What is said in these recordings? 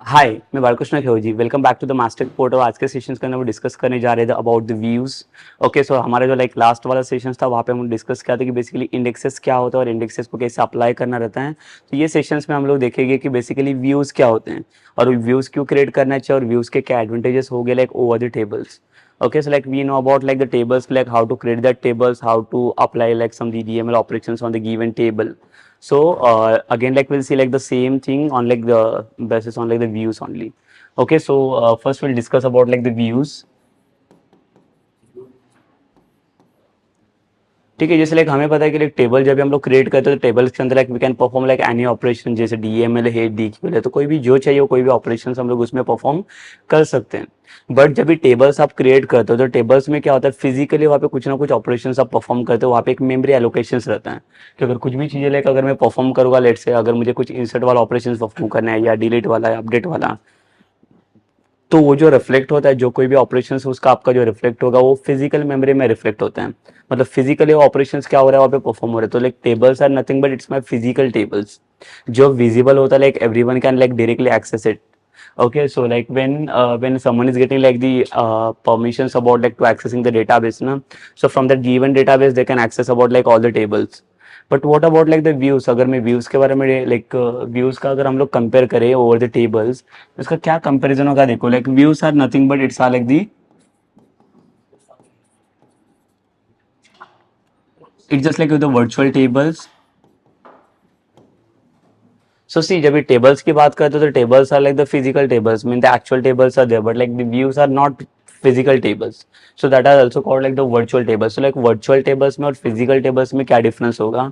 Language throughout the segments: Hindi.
हाय, मैं Balkrishna Khevji. Welcome back to the master portal. आज के सेशंस के अंदर हम डिस्कस करने जा रहे थे अबाउट द व्यूज। ओके, सो हमारे जो लास्ट वाला सेशन था वहाँ पे हम डिस्कस किया था कि बेसिकली इंडेक्सेस क्या होता है और इंडेक्सेस को कैसे अप्लाई करना रहता है। तो ये सेशंस में हम लोग देखेंगे कि बेसिकली व्यूज क्या होते हैं और व्यूज क्यों क्रिएट करना चाहिए और व्यूज के क्या एडवांटेजेस हो गए like over the tables. Okay, so like we know about like the tables, like how to create that tables, how to apply like some DDML operations on the given table. So again, like we'll see like the same thing on like the basis on like the views only. Okay, so first we'll discuss about like the views. ठीक है, जैसे लाइक हमें पता है कि लाइक टेबल जब भी हम लोग क्रिएट करते हैं तो टेबल्स के अंदर like we can perform like any operation, जैसे डीएमएल है, डीक्यूएल है, तो कोई भी जो चाहिए वो कोई भी ऑपरेशन हम लोग उसमें परफॉर्म कर सकते हैं. बट जब भी टेबल्स आप क्रिएट करते हो तो टेबल्स में क्या होता है, फिजिकली वहाँ पे कुछ ना कुछ ऑपरेशन आप परफॉर्म करते हो. वहाँ पे एक मेमोरी एलोकेशन रहता है कि अगर कुछ भी चीज़ें लाइक अगर मैं परफॉर्म करूँगा, लेट से अगर मुझे कुछ इंसर्ट वाला ऑपरेशन परफॉर्म करना है या डिलीट वाला या अपडेट वाला, तो वो जो रिफ्लेक्ट होता है, जो कोई भी ऑपरेशन उसका आपका जो रिफ्लेक्ट होगा वो फिजिकल मेमोरी में रिफ्लेक्ट होता है. मतलब फिजिकली ऑपरेशंस क्या हो रहा है वहाँ पे परफॉर्म हो रहे हैं. तो like tables are nothing but it's my physical tables जो विजिबल होता है, like everyone can like directly access it. Okay, so like when someone is getting like the permissions about like to accessing the database, na, so from that given database they can access about like all the tables. But what about like the views. अगर मैं व्यूज के बारे में लाइक व्यूज का अगर हम लोग कंपेयर करें ओवर द टेबल्स, इसका क्या कंपेरिजन होगा. देखो like views are nothing but it's are like the, it's just like the virtual tables. So see, जब ये टेबल्स की बात करते हो तो tables are like the physical tables, mean the actual tables are there, but like the views are not physical tables. So that are also called like the virtual tables. So like virtual tables में और फिजिकल टेबल्स में क्या डिफरेंस होगा.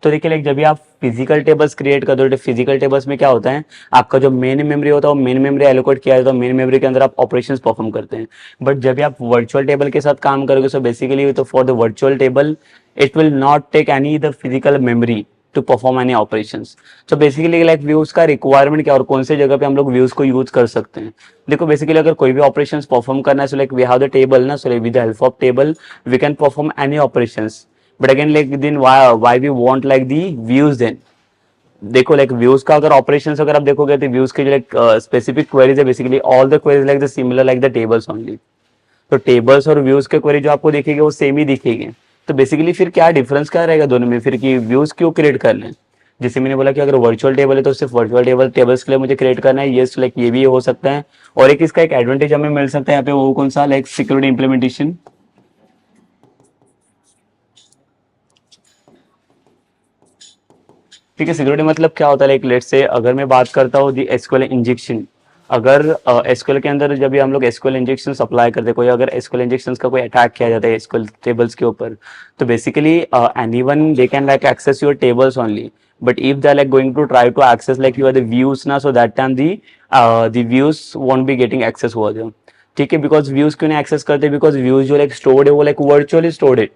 तो देखिए लाइक जब भी आप फिजिकल टेबल्स क्रिएट करते हो तो फिजिकल टेबल्स में क्या होता है, आपका जो मेन मेमोरी होता है वो मेन मेमोरी एलोकेट किया जाता है, मेन मेमोरी के अंदर आप ऑपरेशंस परफॉर्म करते हैं. बट जब भी आप वर्चुअल टेबल के साथ काम करोगे, सो बेसिकली तो for the virtual table it will not take any the physical memory to perform any operations. तो बेसिकली लाइक व्यूज का रिक्वायरमेंट क्या और कौन से जगह पे हम लोग व्यूज को यूज कर सकते हैं. देखो बेसिकली अगर कोई भी ऑपरेशंस परफॉर्म करना है, so like we have the table ना, so with the help of table we can perform any operations. But again like then why we want like the views then. देखो लाइक व्यूज का अगर ऑपरेशंस अगर आप देखोगे तो व्यूज के जो लाइक स्पेसिफिक क्वेरीज है, basically all the queries like the similar like the tables only. तो टेबल्स और व्यूज के क्वेरी जो आपको दिखेगी वो सेम ही दिखेगी. तो बेसिकली फिर क्या डिफरेंस क्या रहेगा दोनों में, फिर कि व्यूज क्यों क्रिएट करना है. जैसे मैंने बोला कि अगर वर्चुअल टेबल है तो सिर्फ वर्चुअल टेबल्स के लिए मुझे क्रिएट करना है, यस लाइक ये भी हो सकता है. और एक इसका एक एडवांटेज हमें मिल सकता है यहाँ पे, वो कौन सा, लाइक सिक्योरिटी इंप्लीमेंटेशन. ठीक है, सिक्योरिटी मतलब क्या होता है, लाइक लेट्स से अगर मैं बात करता हूँ दी एसक्यूएल इंजेक्शन. अगर एसक्यूएल के अंदर जब भी हम लोग एसक्यूएल इंजेक्शन अप्लाई करते हैं, कोई अगर एसक्यूएल इंजेक्शन का कोई अटैक किया जाता है एसक्यूएल टेबल्स के ऊपर, तो basically anyone they can like access your tables only. But if they are like going to try to access like your the views ना, so that time the views won't be getting access over there. ठीक है, बिकॉज व्यूज क्यों नहीं एक्सेस करते, बिकॉज व्यूज जो लाइक स्टोर्ड है वो लाइक वर्चुअली स्टोर्ड है.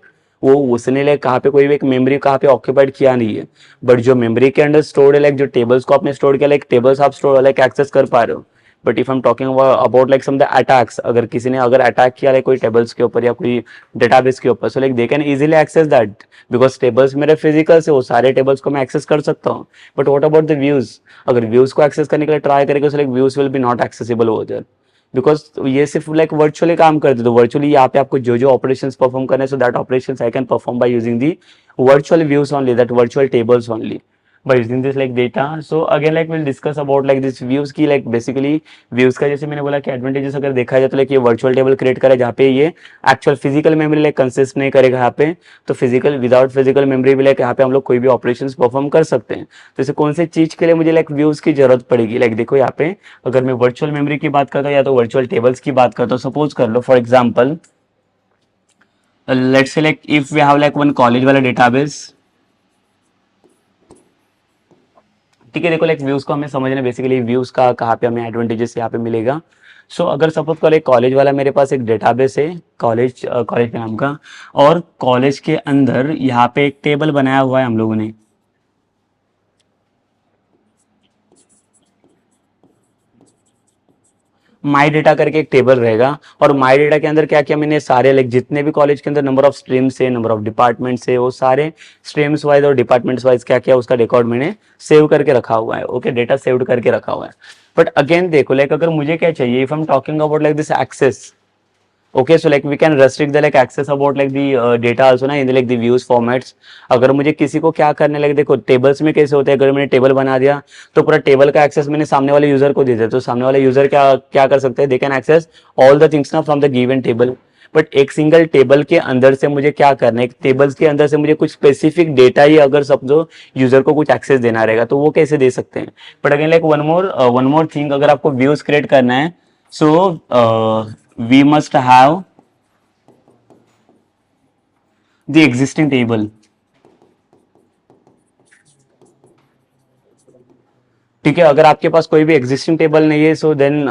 वो उसने लाइक कहाँ पे कोई भी एक मेमोरी कहाँ पे ऑक्यूपाइड किया नहीं है. बट जो मेमोरी के अंदर स्टोर्ड है, लाइक जो टेबल्स को आपने स्टोर किया, लाइक टेबल्स आप स्टोर लाइक एक्सेस कर पा रहे हो. But if I am talking about like some the attacks, अगर किसी ने अगर अटैक किया लाइक कोई टेबल्स के ऊपर या कोई डेटाबेस के ऊपर, so like they can easily access that, because tables मेरे फिजिकल से वो सारे टेबल्स को मैं एक्सेस कर सकता हूँ. But what about the views. अगर व्यूज को एक्सेस करने के लिए ट्राई करेंगे, so like views will be not accessible over there, because ये सिर्फ लाइक वर्चुअली काम करते. तो वर्चुअली यहाँ पे आपको जो जो ऑपरेशंस परफॉर्म करने, so that operations I can perform by using the virtual views only, that virtual tables only, by using this like data. So again like we'll discuss about like this views की like basically views का जैसे मैंने बोला कि एडवांटेजेस अगर देखा जाए तो like ये वर्चुअल टेबल क्रिएट करे जहाँ पे ये actual physical memory like consist नहीं करेगा यहाँ पे. तो फिजिकल विदाउट फिजिकल मेमोरी भी लाइक यहाँ पे हम लोग कोई भी ऑपरेशंस परफॉर्म कर सकते हैं. तो इसे कौन से चीज के लिए मुझे लाइक व्यूज की जरूरत पड़ेगी, लाइक देखो यहाँ पे अगर मैं वर्चुअल मेमोरी की बात करता हूँ या तो वर्चुअल टेबल्स की बात करता हूँ. सपोज कर लो for example let's say like if we have like one college वाला डेटाबेस. ठीक है, देखो लाइक व्यूज को हमें समझना, बेसिकली व्यूज का कहाँ पे हमें एडवांटेजेस यहाँ पे मिलेगा. सो अगर सपोज करो एक कॉलेज वाला मेरे पास एक डेटाबेस है कॉलेज कॉलेज के नाम का, और कॉलेज के अंदर यहाँ पे एक टेबल बनाया हुआ है हम लोगों ने. माई डेटा करके एक टेबल रहेगा, और माई डेटा के अंदर क्या किया मैंने, सारे लाइक जितने भी कॉलेज के अंदर नंबर ऑफ स्ट्रीम्स है, नंबर ऑफ डिपार्टमेंट्स है, वो सारे स्ट्रीम्स वाइज और डिपार्टमेंट्स वाइज क्या किया उसका रिकॉर्ड मैंने सेव करके रखा हुआ है. ओके, डेटा सेव्ड करके रखा हुआ है. बट अगेन देखो लाइक अगर मुझे क्या चाहिए, if I am talking about like this access, okay, so like we can restrict the like access about like the data also ना in the like the views formats. अगर मुझे किसी को क्या करने लगे, देखो टेबल्स में कैसे होते हैं, अगर मैंने टेबल बना दिया तो पूरा टेबल का एक्सेस मैंने सामने वाले यूजर को दे दिया, तो सामने वाले यूजर क्या क्या कर सकते हैं, they can access all the things ना from the given table. But एक सिंगल टेबल के अंदर से मुझे क्या करना है, एक टेबल्स के अंदर से मुझे कुछ स्पेसिफिक डेटा ही अगर समझो यूजर को कुछ एक्सेस देना रहेगा तो वो कैसे दे सकते हैं। But again like one more thing, अगर आपको व्यूज क्रिएट करना है, so we must have the existing table। ठीक है, अगर आपके पास कोई भी एग्जिस्टिंग टेबल नहीं है, सो देन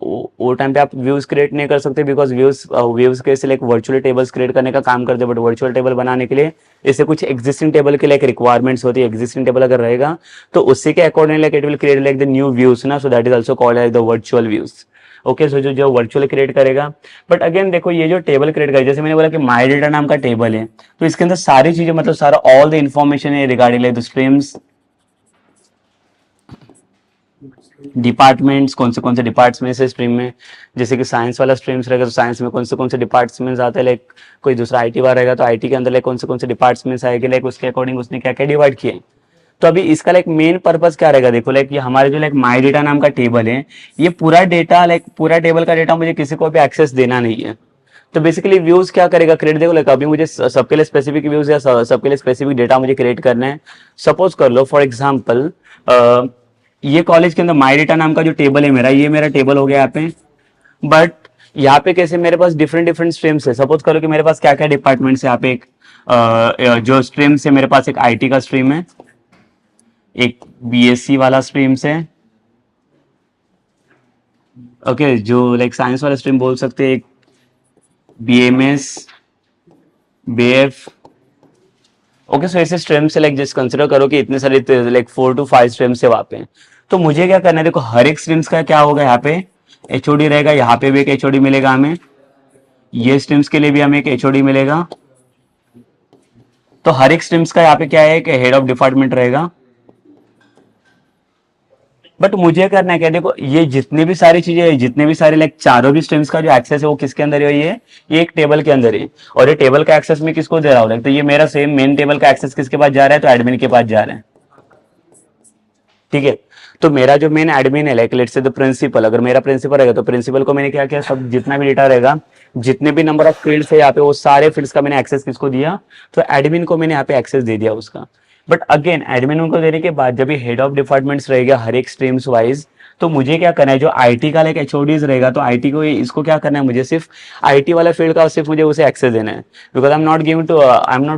वो टाइम पे आप व्यूज क्रिएट नहीं कर सकते, बिकॉज व्यूज के से लाइक वर्चुअल टेबल्स क्रिएट करने का काम करते हैं। बट वर्चुअल टेबल बनाने के लिए इससे कुछ एग्जिस्टिंग टेबल के लाइक रिक्वायरमेंट्स होती है। एग्जिस्टिंग टेबल अगर रहेगा तो उसी के according like it will create like the new views ना, so that is also called as the virtual views. Okay, so जो वर्चुअल क्रिएट करेगा। बट अगेन देखो ये जो टेबल क्रिएट करेगा, जैसे मैंने बोला कि माई डेटा नाम का टेबल है, तो इसके अंदर सारी चीजें मतलब सारा ऑल द इन्फॉर्मेशन है regarding like the streams, departments, कौन से डिपार्टमेंट्स है स्ट्रीम में। जैसे कि साइंस वाला स्ट्रीम्स रहेगा तो साइंस में कौन से डिपार्टमेंट्स आते हैं, लाइक कोई दूसरा आईटी वाला रहेगा तो आईटी के अंदर लाइक कौन से डिपार्टमेंट्स आएंगे, लाइक उसके अकॉर्डिंग उसने क्या क्या डिवाइड किए। तो अभी इसका लाइक मेन पर्पस क्या रहेगा, देखो लाइक ये हमारे जो लाइक माई डेटा नाम का टेबल है, ये पूरा डेटा लाइक पूरा टेबल का डेटा मुझे किसी को भी एक्सेस देना नहीं है। तो बेसिकली व्यूज क्या करेगा, क्रिएट देखो लाइक अभी मुझे सबके लिए स्पेसिफिक व्यूज या सबके लिए स्पेसिफिक डेटा मुझे क्रिएट करना है। सपोज कर लो फॉर एग्जांपल ये कॉलेज के अंदर माई डेटा नाम का जो टेबल है मेरा, ये मेरा टेबल हो गया यहाँ पे। बट यहाँ पे कैसे मेरे पास डिफरेंट डिफरेंट स्ट्रीम्स है। सपोज करो कि मेरे पास क्या क्या डिपार्टमेंट्स है यहाँ पे। एक जो स्ट्रीम्स है मेरे पास, एक आईटी का स्ट्रीम है, एक बीएससी वाला स्ट्रीम्स है, ओके, जो लाइक साइंस वाला स्ट्रीम बोल सकते हैं, एक बीएमएस, बीएफ। ओके, सो ऐसे स्ट्रीम से लाइक जस्ट कंसिडर करो कि इतने सारे लाइक 4 to 5 स्ट्रीम्स है वहां पे। तो मुझे क्या करना है, देखो हर एक स्ट्रीम्स का क्या होगा, यहाँ पे एचओडी रहेगा, यहाँ पे भी एक एचओडी मिलेगा हमें, ये स्ट्रीम्स के लिए भी हमें एक एचओडी मिलेगा। तो हर एक स्ट्रीम्स का यहाँ पे क्या है, एक हेड ऑफ डिपार्टमेंट रहेगा। बट मुझे करना है क्या, देखो ये जितने भी सारी चीजें, जितने भी सारे लाइक चारों भी स्ट्रीम्स का जो एक्सेस है वो किसके अंदर है, ये एक टेबल के अंदर है। और ये टेबल का एक्सेस मैं किसको दे रहा हूँ, तो ये मेरा सेम मेन टेबल का एक्सेस किसके पास जा रहा है, तो एडमिन के पास जा रहा है। ठीक है, तो मेरा जो मेन एडमिन है like let's say the principal, अगर मेरा प्रिंसिपल रहेगा तो प्रिंसिपल को मैंने क्या किया, सब जितना भी डेटा रहेगा, जितने भी नंबर ऑफ फील्ड्स है यहाँ पे, वो सारे फील्ड्स का मैंने एक्सेस किसको दिया, तो एडमिन को मैंने यहाँ पे एक्सेस दे दिया उसका। बट अगेन एडमिन को देने के बाद जब ये हेड ऑफ डिपार्टमेंट्स रहेगा हर एक स्ट्रीम्स वाइज, तो मुझे क्या करना है, जो आईटी का लाइक एचओडीज रहेगा, तो आईटी को इसको क्या करना है, मुझे सिर्फ आईटी वाला फील्ड का सिर्फ मुझे उसे एक्सेस देना है। Because I am not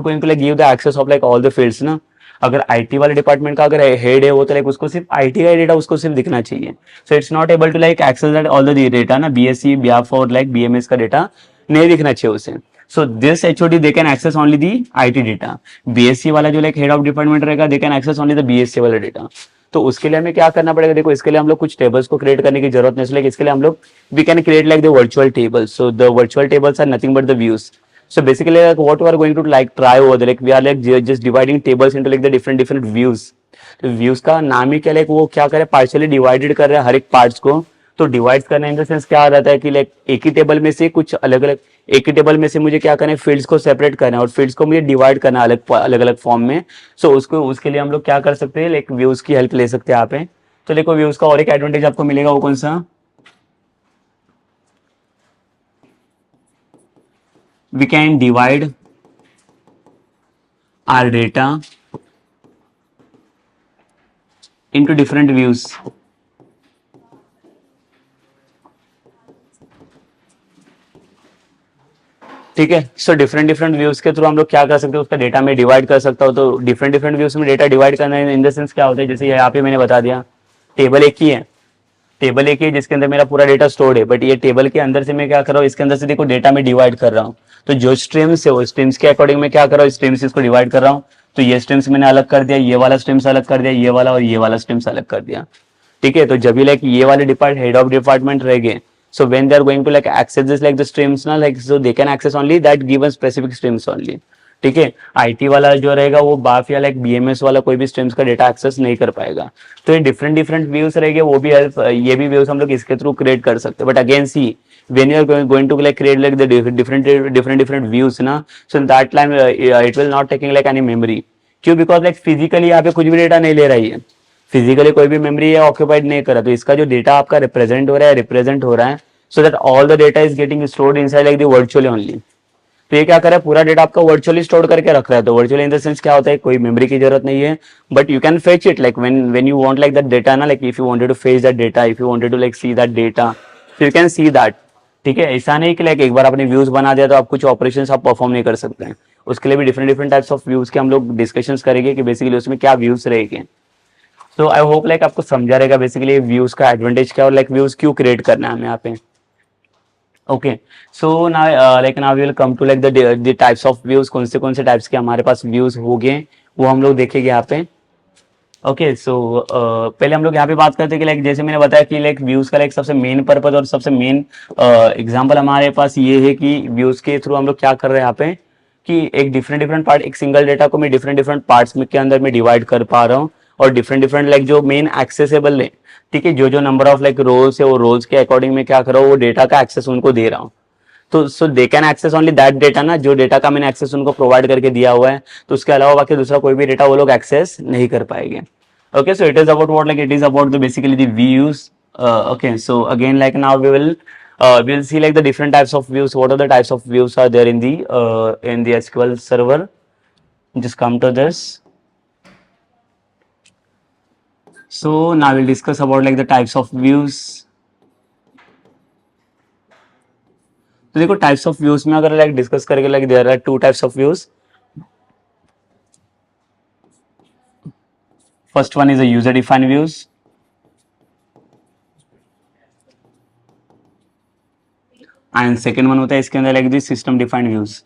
going to like give the access of like all the fields ना। अगर आईटी वाले डिपार्टमेंट का अगर हेड है वो, तो लाइक उसको सिर्फ आईटी का डेटा उसको सिर्फ दिखना चाहिए। So it's not able to like access that all the data ना, बीएससी बीएफ और लाइक बीएमएस का डेटा नहीं दिखना चाहिए उसे। So this HOD they can access only the IT data. BSc वाला जो लाइक हेड ऑफ डिपार्टमेंट रहेगा, they can access only the BSc वाला डेटा। तो उसके लिए हमें क्या करना पड़ेगा, देखो इसके लिए हम लोग कुछ टेबल्स को क्रिएट करने की जरूरत नहीं, इसलिए इसके लिए हम लोग we can create like the virtual tables. So the virtual tables are nothing but the views. So basically, like what we are going to like try over there, like we are like just dividing tables into like the different views. तो views का नाम ही क्या, like वो क्या करे, पार्शियली डिवाइडेड कर रहा है हर एक पार्ट्स को। तो डिवाइड करना इन द सेंस क्या रहता है कि लाइक एक ही टेबल में से कुछ अलग अलग, एक ही टेबल में से मुझे क्या करना है, फील्ड्स को सेपरेट करना है और फील्ड्स को मुझे डिवाइड करना है अलग अलग फॉर्म में। सो उसको उसके लिए हम लोग क्या कर सकते हैं, लाइक व्यूज की हेल्प ले सकते हैं यहाँ पे। तो देखो व्यूज का और एक एडवांटेज आपको मिलेगा, वो कौन सा, we can divide our data into different views। ठीक है, सो डिफरेंट व्यूज के थ्रू हम लोग क्या कर सकते हैं, उसका डेटा में डिवाइड कर सकता हूँ। तो डिफरेंट व्यूज में डेटा डिवाइड करना इन द सेंस क्या होता है, जैसे यहाँ पे मैंने बता दिया टेबल एक ही है, टेबल एक ही जिसके अंदर मेरा पूरा डेटा स्टोर्ड है। बट ये टेबल के अंदर से मैं क्या कर रहा हूँ, इसके अंदर से देखो डेटा में डिवाइड कर रहा हूँ। तो जो स्ट्रीम्स है वो स्ट्रीम्स के अकॉर्डिंग मैं क्या कर रहा हूँ, स्ट्रीम्स इसको डिवाइड कर रहा हूँ। तो ये स्ट्रीम्स मैंने अलग कर दिया, ये वाला स्ट्रीम्स अलग कर दिया, ये वाला और ये वाला स्ट्रीम्स अलग कर दिया। ठीक है, तो जब भी लाइक ये वाले हेड ऑफ डिपार्टमेंट रहेंगे, so when they are going to like access this like the streams now, like so they can access only that given specific streams only। ठीक है। आईटी वाला जो रहेगा वो बाफ या लाइक बीएमएस वाला कोई भी स्ट्रीम्स का डेटा एक्सेस नहीं कर पाएगा। तो ये डिफरेंट डिफरेंट व्यूज रहेंगे, वो भी ये भी व्यूज हम लोग इसके थ्रू क्रिएट कर सकते हैं। But again see when you are going to like create like the different views ना, so in that time it will not taking like any memory। क्यों? बिकॉज लाइक फिजिकली यहाँ पे कुछ भी डेटा नहीं ले रही है, फिजिकली कोई भी मेमोरी ऑक्यूपाइड नहीं कर रहा, तो इसका जो डेटा आपका रिप्रेजेंट हो रहा है so that all the data is getting stored inside like the virtually only. तो ये क्या कर रहा है, पूरा डेटा आपका वर्चुअली स्टोर करके रख रहा है। तो वर्चुअली इन द सेंस क्या होता है, कोई मेमोरी की जरूरत नहीं है, but you can fetch it like when you want like that data ना, like if you wanted to fetch that data, if you wanted to like see that data, so you can see that. ठीक है, ऐसा नहीं कि लाइक एक बार आपने व्यूज बना दिया तो आप कुछ ऑपरेशंस आप परफॉर्म नहीं कर सकते हैं। उसके लिए भी different different types of views के हम लोग डिस्कशंस करेंगे कि बेसिकली उसमें क्या व्यूज रहेंगे। तो आई होप लाइक आपको समझा रहेगा बेसिकली व्यूज का एडवांटेज क्या और लाइक व्यूज क्यों क्रिएट करना है हमें यहाँ पे। ओके, सो ना like now we will come to like the types of views, कौन से टाइप्स के हमारे पास व्यूज हो गए वो हम लोग देखेंगे यहाँ पे। ओके, सो पहले हम लोग यहाँ पे बात करते हैं कि लाइक जैसे मैंने बताया कि लाइक व्यूज का लाइक सबसे मेन पर्पज और सबसे मेन एग्जांपल हमारे पास ये है कि व्यूज के थ्रू हम लोग क्या कर रहे हैं यहाँ पे कि एक डिफरेंट डिफरेंट पार्ट, एक सिंगल डेटा को मैं डिफरेंट डिफरेंट पार्ट्स में के अंदर मैं डिवाइड कर पा रहा हूँ और डिफरेंट डिफरेंट लाइक जो मेन एक्सेसिबल है, ठीक है, जो जो नंबर ऑफ लाइक रोल्स है वो रोल्स के अकॉर्डिंग में क्या कर रहा हूँ, वो डेटा का एक्सेस उनको दे रहा हूँ। तो so they can access only that data ना, जो डेटा का मैंने एक्सेस उनको प्रोवाइड करके दिया हुआ है, तो उसके अलावा बाकी दूसरा कोई भी डेटा वो लोग एक्सेस नहीं कर पाएंगे। Okay, so it is about what, like it is about the basically the views। Okay, so again like now we'll see like the different types of views, what are the types of views are there in the SQL server। Just come to this, so now we'll discuss about like the types of views। तो देखो टाइप्स ऑफ व्यूज में अगर लाइक डिस्कस करेंगे like there are two types of views. First one is a user defined views and second one होता है इसके अंदर like the system defined views.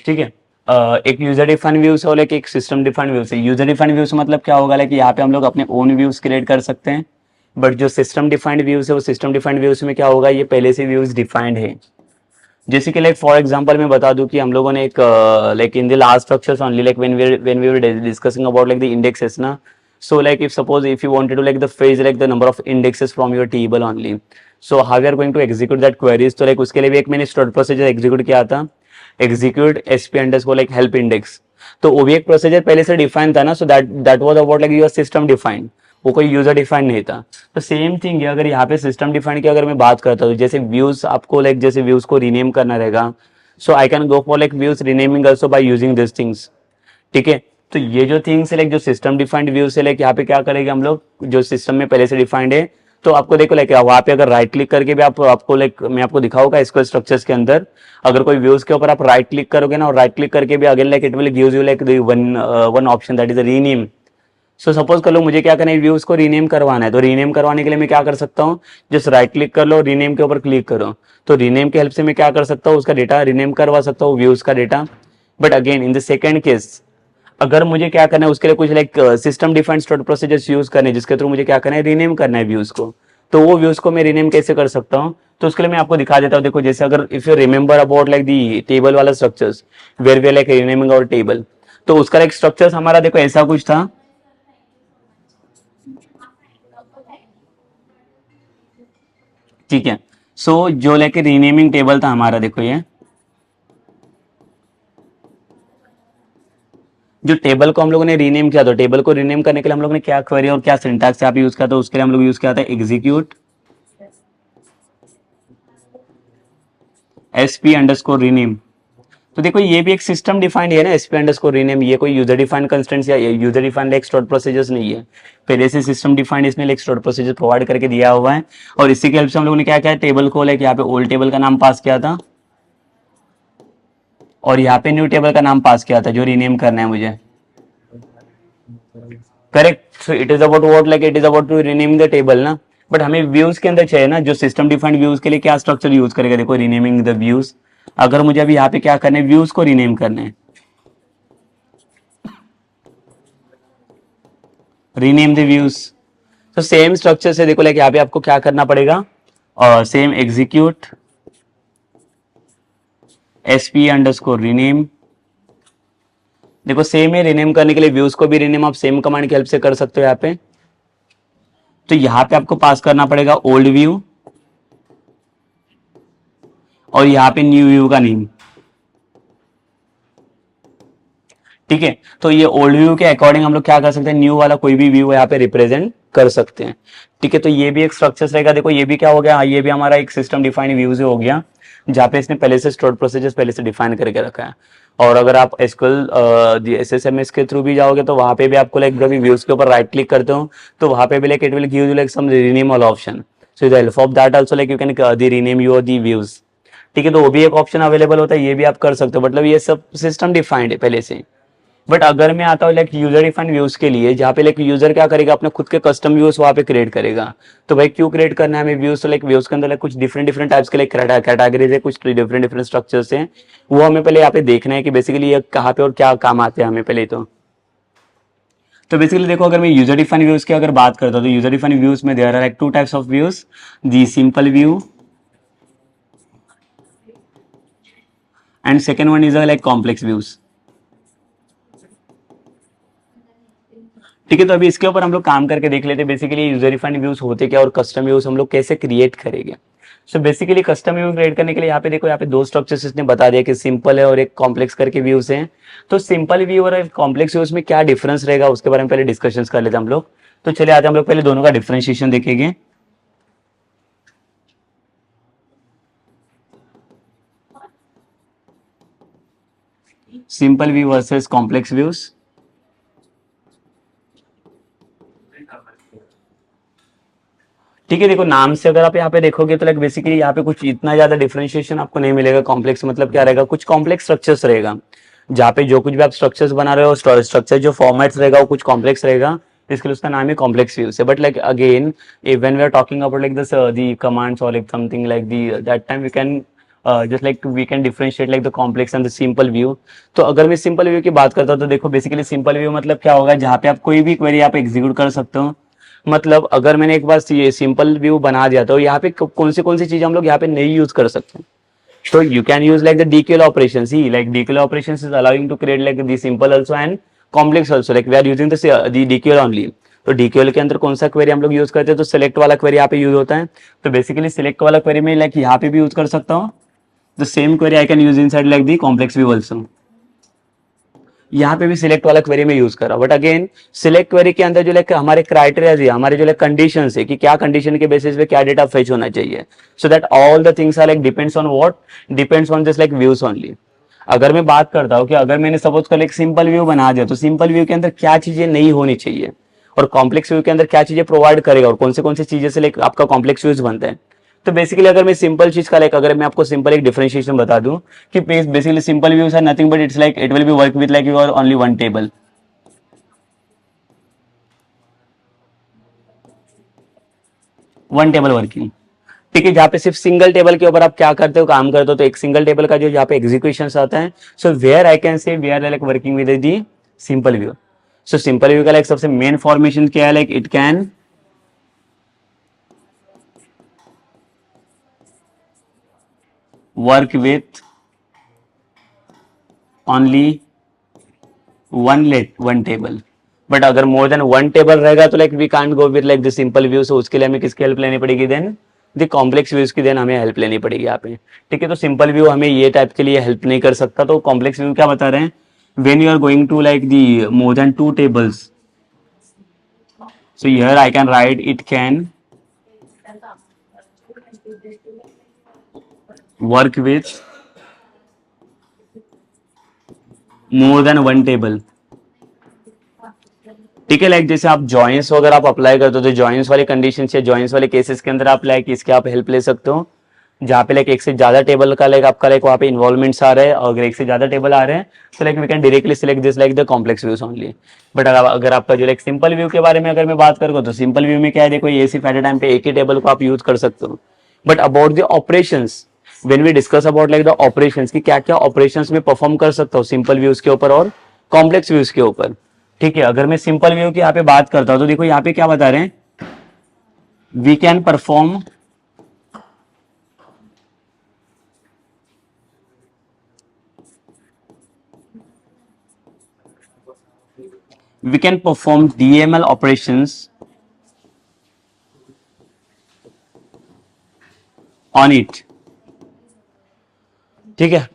ठीक है, एक यूजर डिफाइंड व्यूज और एक सिस्टम डिफाइंड व्यूज है। यूजर डिफाइंड व्यूज मतलब क्या होगा, लाइक यहाँ पे हम लोग अपने ओन व्यूज क्रिएट कर सकते हैं, बट जो सिस्टम डिफाइंड व्यूज है वो सिस्टम डिफाइंड व्यूज में क्या होगा, ये पहले से व्यूज डिफाइंड है। जैसे कि लाइक फॉर एग्जांपल मैं बता दूं कि हम लोगों ने एक like in the last structures only like when we were discussing about like the indexes ना, so like if suppose if you wanted to like the phrase like the number of indexes from your table only, so how we are going to execute that queries, तो like उसके लिए भी एक मैंने स्टोर प्रोसीजर एग्जीक्यूट किया था, execute sp underscore like help index. तो वो भी एक प्रोसीजर पहले से डिफाइन था ना, so that was about like your system defined, वो कोई यूजर डिफाइंड नहीं था। तो सेम थिंग है, अगर यहाँ पे सिस्टम डिफाइंड की अगर मैं बात करता हूँ, जैसे व्यूज आपको लाइक जैसे व्यूज को रीनेम करना रहेगा, so I can go for like views renaming also by using this things. ठीक है, तो ये जो थिंग्स है लाइक जो सिस्टम डिफाइंड व्यूज है लाइक यहाँ पे क्या करेंगे हम लोग, जो सिस्टम में पहले से डिफाइंड है, तो आपको देखो लाइक वहाँ पे अगर राइट क्लिक करके भी आपको लाइक मैं आपको दिखाऊंगा इसको स्ट्रक्चर्स के अंदर, अगर कोई व्यूज के ऊपर आप राइट क्लिक करोगे ना और राइट क्लिक करके भी again like it will gives you like one option that is rename. So suppose कर लो मुझे क्या करना है, व्यूज को रीनेम करवाना है, तो रीनेम करवाने के लिए मैं क्या कर सकता हूँ, जस्ट राइट क्लिक कर लो, रीनेम के ऊपर क्लिक करो, तो रीनेम की हेल्प से मैं क्या कर सकता हूँ, उसका डेटा रीनेम करवा सकता हूँ, व्यूज का data. But again in the second case अगर मुझे क्या करना है, उसके लिए कुछ like system defined store procedures use करने, जिसके थ्रू मुझे क्या करना है, रीनेम करना है व्यूज को, तो वो व्यूज को मैं रीनेम कैसे कर सकता हूँ, तो उसके लिए मैं आपको दिखा देता हूँ। देखो जैसे अगर if you remember about like the table वाला structures where we like renaming our table, तो उसका लाइक स्ट्रक्चर्स हमारा देखो ऐसा कुछ था। ठीक है, सो जो लाइक रीनेमिंग टेबल था हमारा, देखो ये जो टेबल को हम लोगों ने रीनेम किया, तो टेबल को रीनेम करने के लिए हम लोग ने क्या क्वेरी और क्या सिंटैक्स यहाँ पे यूज किया, तो उसके लिए हम लोग यूज किया था एग्जीक्यूट sp अंडरस्कोर रीनेम। तो देखो ये भी एक सिस्टम डिफाइंड है ना, sp अंडरस्कोर रीनेम, ये कोई यूजर डिफाइंड कंस्ट्रेंट्स या user defined like stored procedures नहीं है, पहले से सिस्टम डिफाइंड इसने लाइक स्टोर्ड प्रोसीजर प्रोवाइड करके दिया हुआ है। और इसी की हेल्प से हम लोगों ने क्या किया, टेबल को लाइक यहाँ पे ओल्ड टेबल का नाम पास किया था और यहाँ पे न्यू टेबल का नाम पास किया था जो रीनेम करना है मुझे, correct. So it is about what, like it is about to rename the table ना, बट हमें व्यूज के अंदर चाहिए ना, जो सिस्टम डिफाइंड व्यूज के लिए क्या स्ट्रक्चर यूज करेगा, देखो रीनेमिंग द व्यूज। अगर मुझे अभी यहाँ पे क्या करना है, व्यूज को रीनेम करना है, रीनेम द व्यूज, तो सेम स्ट्रक्चर से देखो लाइक यहाँ पे आपको क्या करना पड़ेगा, same execute sp underscore rename. देखो सेम है, रीनेम करने के लिए व्यूज को भी रीनेम आप सेम कमांड की हेल्प से कर सकते हो यहाँ पे। तो यहाँ पे आपको पास करना पड़ेगा ओल्ड व्यू और यहाँ पे न्यू व्यू का नेम। ठीक है, तो ये ओल्ड व्यू के अकॉर्डिंग हम लोग क्या कर सकते हैं, न्यू वाला कोई भी व्यू यहाँ पे रिप्रेजेंट कर सकते हैं। ठीक है, तो ये भी एक स्ट्रक्चर रहेगा। देखो ये भी क्या हो गया, ये भी हमारा एक सिस्टम डिफाइंड व्यूज हो गया, जहाँ पे इसने पहले से स्टोर्ड प्रोसीजर्स पहले से डिफाइन करके रखा है। और अगर आप एसक्यूएल एसएसएमएस के थ्रू भी जाओगे तो वहां पे भी आपको लाइक जब व्यूज के ऊपर राइट क्लिक करते हो तो वहां पे भी like it will give you like some rename वाला option. So with the help of that also like you can the rename your the views. ठीक है, तो वो भी एक ऑप्शन अवेलेबल होता है, ये भी आप कर सकते हो। मतलब ये सब सिस्टम डिफाइंड है पहले से। बट अगर मैं आता हूँ लाइक यूजर डिफाइंड व्यूज के लिए, जहाँ पे लाइक यूजर क्या करेगा, अपने खुद के कस्टम व्यूज वहाँ पे क्रिएट करेगा। तो भाई क्यों क्रिएट करना है हमें व्यूज, तो लाइक व्यूज के अंदर लाइक कुछ डिफरेंट डिफरेंट टाइप्स के लाइक कैटेगरीज है, कुछ डिफरेंट डिफरेंट स्ट्रक्चर्स हैं, वो हमें पहले यहाँ पे देखना है कि बेसिकली ये कहाँ पे और क्या काम आते हैं हमें पहले। तो बेसिकली देखो, अगर मैं यूजर डिफाइंड व्यूज की अगर बात करता हूँ तो यूजर डिफाइंड व्यूज में there are like two types of views, the simple view and second one is like complex views. ठीक है, तो अभी इसके ऊपर हम लोग काम करके देख लेते हैं बेसिकली यूजर डिफाइंड व्यूज होते क्या और कस्टम व्यूज हम लोग कैसे क्रिएट करेंगे। So basically custom view create करने के लिए यहाँ पे देखो, यहाँ पे दो स्ट्रक्चर्स इसने बता दिया कि सिंपल है और एक कॉम्प्लेक्स करके व्यूज हैं। तो सिंपल व्यू और कॉम्प्लेक्स व्यूज में क्या डिफरेंस रहेगा उसके बारे में पहले डिस्कशन कर लेते हैं हम लोग। तो चलिए आज हम लोग पहले दोनों का डिफरेंशिएशन देखेंगे। Simple view versus complex views. ठीक है, देखो नाम से अगर आप यहाँ पे देखोगे तो लाइक बेसिकली यहाँ पे कुछ इतना ज्यादा डिफरेंशिएशन आपको नहीं मिलेगा। कॉम्प्लेक्स मतलब क्या रहेगा, कुछ कॉम्प्लेक्स स्ट्रक्चर्स रहेगा, जहाँ पे जो कुछ भी आप स्ट्रक्चर्स बना रहे हो स्ट्रक्चर जो फॉर्मेट्स रहेगा वो कुछ कॉम्प्लेक्स रहेगा, इसके लिए उसका नाम है कॉम्प्लेक्स व्यूज है। But like again when we are talking about like this the commands और like something like the that time we can just like we can differentiate like the complex and the simple view. तो अगर मैं सिंपल व्यू की बात करता हूँ तो देखो बेसिकली सिंपल व्यू मतलब क्या होगा, जहाँ पे आप कोई भी क्वेरी आप एग्जीक्यूट कर सकते हो। मतलब अगर मैंने एक बार ये सिंपल व्यू बना दिया तो यहाँ पे कौन सी चीज हम लोग यहाँ पे नहीं यूज कर सकते। तो you can use like the DQL operations. See, like DQL operations is allowing to create like the simple also and complex also. Like we are using the DQL only. तो DQL के अंदर कौन सा क्वेरी हम लोग यूज करते हैं, तो सिलेक्ट वाला क्वेरी यहाँ पे यूज होता है। तो बेसिकली सिलेक्ट वाला क्वेरी में लाइक यहाँ पे भी यूज कर सकता हूँ। The same query I can use inside like the complex view also. यहाँ पे भी सिलेक्ट वाला क्वेरी में यूज करा। बट अगेन सिलेक्ट क्वेरी के अंदर जो लाइक हमारे क्राइटेरिया है, हमारे जो लाइक कंडीशन है कि क्या कंडीशन के बेसिस पे क्या डेटा फेच होना चाहिए। So that all the things are like depends on what, depends on this like views only. अगर मैं बात करता हूँ कि अगर मैंने सपोज कर एक सिंपल व्यू बना दिया तो सिंपल व्यू के अंदर क्या चीजें नहीं होनी चाहिए और कॉम्प्लेक्स व्यू के अंदर क्या चीजें प्रोवाइड करेगा और कौन सी चीजें से लाइक आपका कॉम्प्लेक्स व्यूज बनता है। तो बेसिकली अगर मैं सिंपल चीज का लाइक अगर मैं आपको सिंपल एक डिफरेंशिएशन बता दूं कि basically simple views are nothing but it's like it will be work with like your only one table. One table working. ठीक है, जहाँ पे सिर्फ सिंगल टेबल के ऊपर आप क्या करते हो, काम करते हो। तो एक सिंगल टेबल का जो यहाँ पे एग्जीक्यूशन आता है, so where I can say we are like working with the simple view. So simple view का लाइक सबसे मेन फॉर्मेशन क्या है, like it can work with only one table. But अगर मोर देन वन टेबल रहेगा तो like we can't go with like the simple view. So उसके लिए हमें किसकी हेल्प लेनी पड़ेगी, देन द कॉम्प्लेक्स व्यूज की देन हमें हेल्प लेनी पड़ेगी यहाँ पे। ठीक है, तो सिंपल व्यू हमें ये टाइप के लिए हेल्प नहीं कर सकता। तो कॉम्प्लेक्स व्यू क्या बता रहे हैं, when you are going to like the more than two tables, so here I can write it can work with more than one table. ठीक है, लाइक जैसे आप जॉइंस वगैरह आप अप्लाई करते हो तो जॉइंस वाले कंडीशन या जॉइंस वाले केसेस के अंदर आप लाइक इसके आप हेल्प ले सकते हो, जहाँ पे लाइक एक से ज्यादा टेबल का लाइक आपका लाइक वहाँ पे इन्वॉल्वमेंट्स आ रहे हैं। और अगर एक से ज्यादा टेबल आ रहे हैं तो like we can directly select this like the complex views only. But अगर आपका जो लाइक सिंपल व्यू के बारे में अगर मैं बात करूँ तो सिंपल व्यू में क्या है, देखो ये सिर्फ एट ए टाइम पे एक ही टेबल को आप यूज कर सकते हो। But about the operations, when we discuss about like the operations की क्या क्या ऑपरेशंस में परफॉर्म कर सकता हूँ सिंपल व्यूज के ऊपर और कॉम्प्लेक्स व्यूज के ऊपर। ठीक है, अगर मैं सिंपल व्यू की यहाँ पे बात करता हूँ तो देखो यहाँ पे क्या बता रहे हैं, we can perform DML operations on it। ठीक है,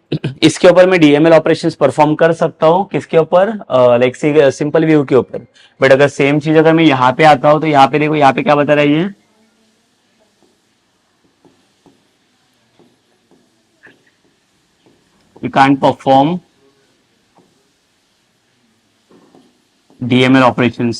इसके ऊपर मैं डीएमएल ऑपरेशंस परफॉर्म कर सकता हूँ, किसके ऊपर, लाइक सिंपल व्यू के ऊपर। बट अगर सेम चीज अगर मैं यहाँ पे आता हूँ तो यहाँ पे देखो, यहाँ पे क्या बता रहा है ये, you can perform DML operations.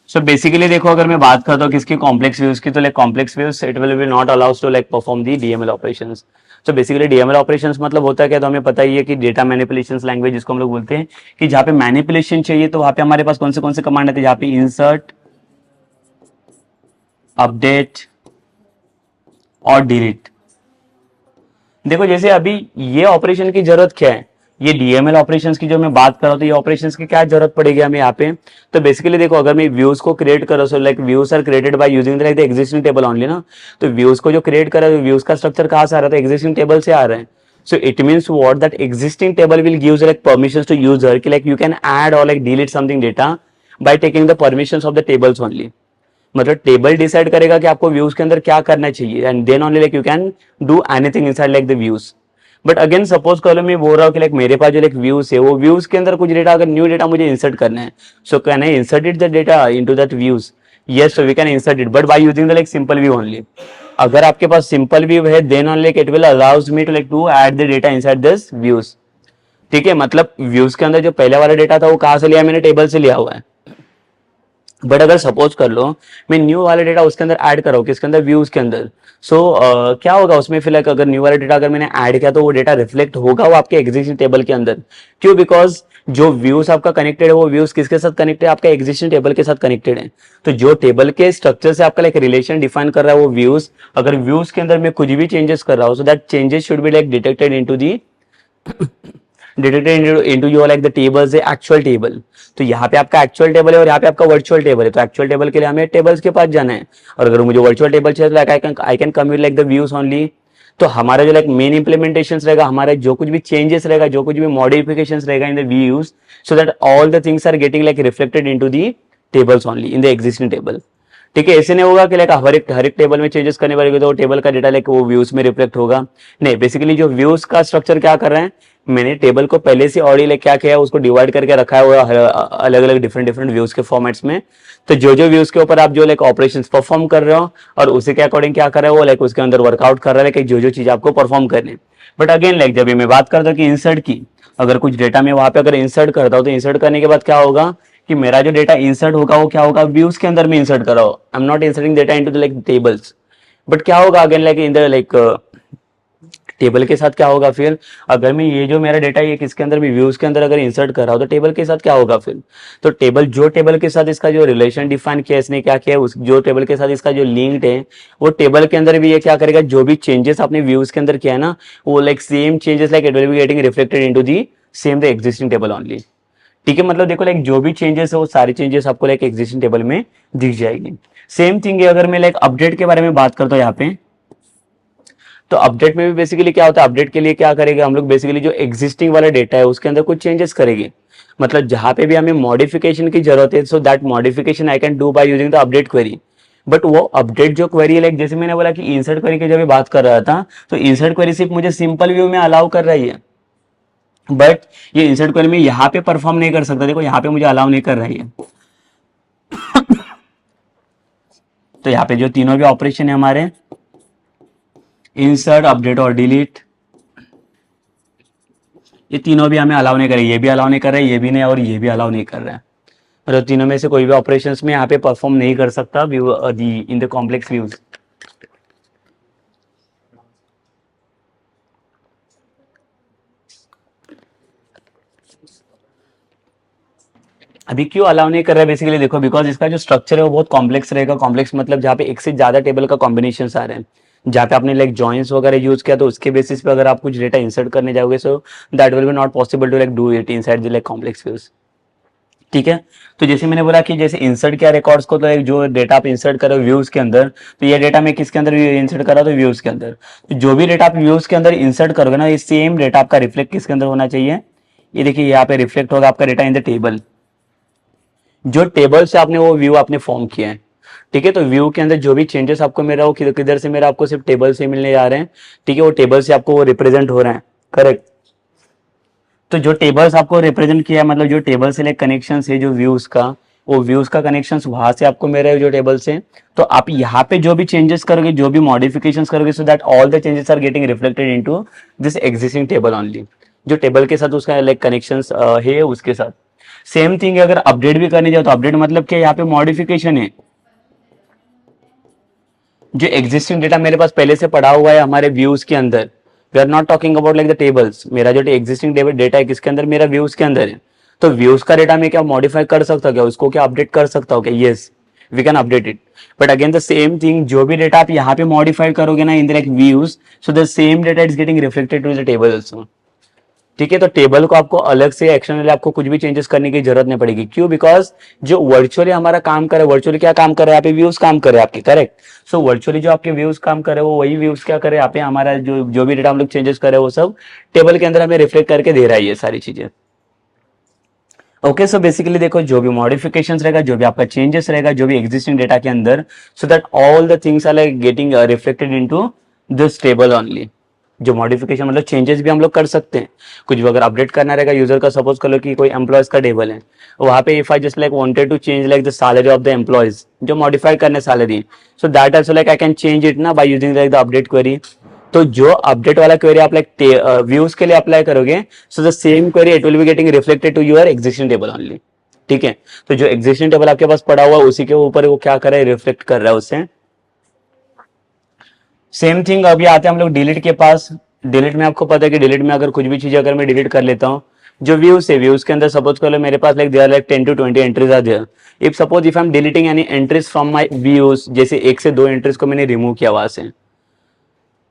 So basically देखो, अगर मैं बात करता हूँ किसकी, कॉम्प्लेक्स व्यूज की, तो like complex views it will be not allowed to like perform the DML operations. तो बेसिकली डीएमएल ऑपरेशंस मतलब होता है क्या, तो हमें पता ही है कि डेटा मैनिपुलेशन लैंग्वेज जिसको हम लोग बोलते हैं, कि जहाँ पे मैनिपुलेशन चाहिए तो वहाँ पे हमारे पास कौन से कमांड आते हैं, जहाँ पे इंसर्ट, अपडेट और डिलीट। देखो जैसे अभी ये ऑपरेशन की जरूरत क्या है, ये डीएमएल ऑपरेशंस की जो मैं बात कर रहा हूँ, तो ये ऑपरेशंस की क्या जरूरत पड़ेगी हमें यहाँ पे। तो बेसिकली देखो, अगर मैं व्यूज को क्रिएट कर रहा हूँ, like views are created by using like the existing table only ना। तो व्यूज को जो क्रिएट कर रहा है, व्यूज का स्ट्रक्चर कहाँ से आ रहा है, तो एग्जिस्टिंग टेबल से आ रहा है। So it means what, that existing table will gives like permissions to user, like you can add or like delete something data by taking the permissions of the tables only। मतलब टेबल डिसाइड करेगा कि आपको व्यूज के अंदर क्या करना चाहिए, and then only like you can do anything inside like the views. But again suppose कर लो मैं बोल रहा हूँ कि लाइक मेरे पास जो लाइक व्यूज है, वो व्यूज के अंदर कुछ डेटा, अगर न्यू डेटा मुझे इंसर्ट करना है, so can I insert it the data into that views. Yes, so we can insert it, but by using the like simple view only. अगर आपके पास सिंपल व्यू है, then only like it will allows me to like to add the data inside this views. ठीक है, मतलब व्यूज के अंदर जो पहले वाला डेटा था वो कहाँ से लिया, मैंने टेबल से लिया हुआ है। बट अगर सपोज कर लो मैं न्यू वाला डेटा उसके अंदर ऐड कर रहा हूँ, किसके अंदर, व्यूज के अंदर। सो क्या होगा उसमें, फिर लाइक अगर न्यू वाला डेटा अगर मैंने ऐड किया तो वो डेटा रिफ्लेक्ट होगा वो आपके एग्जिस्टिंग टेबल के अंदर। क्यों, बिकॉज जो व्यूज आपका कनेक्टेड है, वो व्यूज किसके साथ कनेक्टेड है, आपका एग्जिस्टिंग टेबल के साथ कनेक्टेड है। तो जो टेबल के स्ट्रक्चर से आपका लाइक रिलेशन डिफाइन कर रहा है वो व्यूज, अगर व्यूज के अंदर मैं कुछ भी चेंजेस कर रहा हूँ, so that changes should be like detected into the detected into your like the tables है एक्चुअल टेबल। तो यहाँ पे आपका एक्चुअल टेबल है और यहाँ पे आपका वर्चुअल टेबल है। तो एक्चुअल टेबल के लिए हमें टेबल्स के पास जाना है, और अगर मुझे वर्चुअल टेबल चाहिए तो like I can come with like the views only. तो हमारा जो लाइक मेन इंप्लीमेंटेशन रहेगा, हमारा जो कुछ भी चेंजेस रहेगा, जो कुछ भी मॉडिफिकेशन रहेगा in the views, so that all the things are getting like reflected into the tables only in the existing table. ठीक है, ऐसे नहीं होगा कि लाइक हर एक टेबल में चेंजेस करने वाले तो टेबल का डेटा लाइक वो व्यूज में रिफ्लेक्ट होगा। नहीं, बेसिकली जो व्यूज का स्ट्रक्चर क्या कर रहे हैं, मैंने टेबल को पहले से ऑलरेडी लाइक क्या किया, उसको डिवाइड करके रखा है अलग अलग डिफरेंट व्यूज के फॉर्मेट्स में। तो जो व्यूज के ऊपर आप जो लाइक ऑपरेशंस परफॉर्म कर रहे हो, और उसी के अकॉर्डिंग क्या कर रहे हो, वो लाइक उसके अंदर वर्कआउट कर रहा है कि जो चीज आपको परफॉर्म करनी है। बट अगेन लाइक जब मैं बात करता हूँ कि इंसर्ट की, अगर कुछ डेटा में वहां पे अगर इंसर्ट करता हूँ, तो इंसर्ट करने के बाद क्या होगा कि मेरा जो डेटा इंसर्ट होगा वो क्या होगा, व्यूज के अंदर में इंसर्ट कर रहा हूँ। आई am not inserting data into the like tables. But क्या होगा again like in the like table के साथ क्या होगा, फिर अगर मैं ये जो मेरा डेटा ये किसके अंदर भी व्यूज के अंदर अगर इंसर्ट कर रहा हूँ, तो टेबल के साथ क्या होगा फिर। तो टेबल के साथ इसका जो रिलेशन डिफाइन किया इसने क्या किया, उस जो टेबल के साथ इसका जो लिंक्ड है, वो टेबल के अंदर भी ये क्या करेगा, जो भी चेंजेस आपने व्यूज के अंदर किया है ना, वो like same changes like it will be getting reflected into the same the existing table only. ठीक है, मतलब देखो लाइक जो भी चेंजेस है वो सारी चेंजेस आपको लाइक एग्जिस्टिंग टेबल में दिख जाएगी। सेम थिंग है अगर मैं लाइक अपडेट के बारे में बात करता हूँ यहाँ पे, तो अपडेट में भी बेसिकली क्या होता है, अपडेट के लिए क्या करेगा हम लोग, बेसिकली जो एग्जिस्टिंग वाला डेटा है उसके अंदर कुछ चेंजेस करेंगे। मतलब जहां पे भी हमें मॉडिफिकेशन की जरूरत है, so that modification I can do by using the update query. But वो अपडेट जो क्वेरी है, लाइक जैसे मैंने बोला कि इंसर्ट क्वेरी की जब मैं बात कर रहा था, तो इंसर्ट क्वेरी सिर्फ मुझे सिंपल व्यू में अलाउ कर रही है, बट ये इंसर्ट क्वेरी में यहाँ पे परफॉर्म नहीं कर सकता। देखो यहाँ पे मुझे अलाउ नहीं कर रही है। तो यहाँ पे जो तीनों भी ऑपरेशन है हमारे, इंसर्ट, अपडेट और डिलीट, ये तीनों भी हमें अलाउ नहीं कर रहे, ये भी अलाउ नहीं कर रहे, ये भी नहीं, और ये भी अलाउ नहीं कर रहा है। मतलब तीनों में से कोई भी ऑपरेशंस में यहाँ पे परफॉर्म नहीं कर सकता view in the complex views. अभी क्यों अलाउ नहीं कर रहा है, बेसिकली देखो बिकॉज इसका जो स्ट्रक्चर है वो बहुत कॉम्प्लेक्स रहेगा। कॉम्प्लेक्स मतलब जहाँ पे एक से ज्यादा टेबल का कॉम्बिनेशन आ रहे हैं, जहाँ पे आपने लाइक जॉइंट्स वगैरह यूज किया, तो उसके बेसिस पे अगर आप कुछ डेटा इंसर्ट करने जाओगे, so that will be not possible to like do it inside the like complex views. ठीक है। तो जैसे मैंने बोला कि जैसे इंसर्ट किया रिकॉर्ड्स को, तो एक जो डेटा आप इंसर्ट करो व्यूज के अंदर, तो ये डेटा मैं किसके अंदर इंसर्ट करा, तो व्यूज के अंदर। तो जो भी डेटा आप व्यूज के अंदर इंसर्ट करोगे ना, ये सेम डेटा आपका रिफ्लेक्ट किसके अंदर होना चाहिए, ये देखिए यहाँ पे रिफ्लेक्ट होगा आपका डेटा इन द टेबल। जो टेबल से आपने वो व्यू आपने फॉर्म किया है, ठीक है। तो व्यू के अंदर जो भी चेंजेस आपको मेरा वो किधर से मेरा आपको सिर्फ टेबल से मिलने जा रहे हैं, ठीक है। वो टेबल से आपको वो रिप्रेजेंट हो रहे हैं, करेक्ट। तो जो टेबल्स आपको रिप्रेजेंट किया है, मतलब जो टेबल से लाइक कनेक्शन है जो व्यूज का, वो व्यूज का कनेक्शन वहां से आपको मेरे जो टेबल से, तो आप यहाँ पे जो भी चेंजेस करोगे, जो भी मॉडिफिकेशंस करोगे, so that all the changes are getting reflected into this existing table only. जो टेबल के साथ उसका लाइक कनेक्शंस है उसके साथ। सेम थिंग अगर अपडेट भी करने जाओ, तो अपडेट मतलब क्या, यहाँ पे मॉडिफिकेशन है। जो एग्जिस्टिंग डेटा मेरे पास पहले से पड़ा हुआ है हमारे व्यूज के अंदर, we are not talking about like the tables, मेरा जो एग्जिस्टिंग डेटा है किसके अंदर, मेरा व्यूज के अंदर है। तो व्यूज का डेटा मैं क्या मॉडिफाई कर सकता हूँ क्या, उसको क्या अपडेट कर सकता हूँ क्या, yes we can update it. But again the same thing, जो भी डेटा आप यहाँ पे मॉडिफाई करोगे ना in the like views, so the same data is getting reflected to the table also, ठीक है। तो टेबल को आपको अलग से एक्सटर्नली आपको कुछ भी चेंजेस करने की जरूरत नहीं पड़ेगी, क्यों, बिकॉज जो वर्चुअली हमारा काम करे, वर्चुअली क्या काम करे, यहाँ पे व्यूज काम करे आपके, करेक्ट। सो वर्चुअली जो आपके व्यूज काम करे, वो वही व्यूज क्या करे यहाँ पे, हमारा जो भी डेटा हम लोग चेंजेस करे वो सब टेबल के अंदर हमें रिफ्लेक्ट करके दे रहा है ये सारी चीजें। ओके, सो बेसिकली देखो, जो भी मॉडिफिकेशंस रहेगा, जो भी आपका चेंजेस रहेगा, जो भी एग्जिस्टिंग डेटा के अंदर, so that all the things are like getting reflected into this table only. जो मॉडिफिकेशन मतलब चेंजेस भी हम लोग कर सकते हैं, कुछ भी अगर अपडेट करना रहेगा यूजर का, सपोज कर लो कि कोई एम्प्लॉयज का टेबल है, वहां पे if I just like wanted to change like the salary of the employees, जो मॉडिफाई करने salary, so that also like I can change it ना by using like the update query. तो जो अपडेट वाला क्वेरी आप लाइक व्यूज के लिए अप्लाई करोगे, so the same query it will be getting reflected to your existing table only, ठीक है। तो जो एग्जिस्टिंग टेबल आपके पास पड़ा हुआ है उसी के ऊपर वो क्या कर रहा है, रिफ्लेक्ट कर रहा है उससे। सेम थिंग अभी आते हैं हम लोग डिलीट के पास। डिलीट में आपको पता है कि डिलीट में अगर कुछ भी चीज अगर मैं डिलीट कर लेता हूँ, जो व्यूज है, व्यूज के अंदर सपोज कर लो मेरे पास like there like 10 to 20 entries are there. If suppose if I am deleting any entries from my views, जैसे 1 से 2 एंट्रीज को मैंने रिमूव किया वहां से,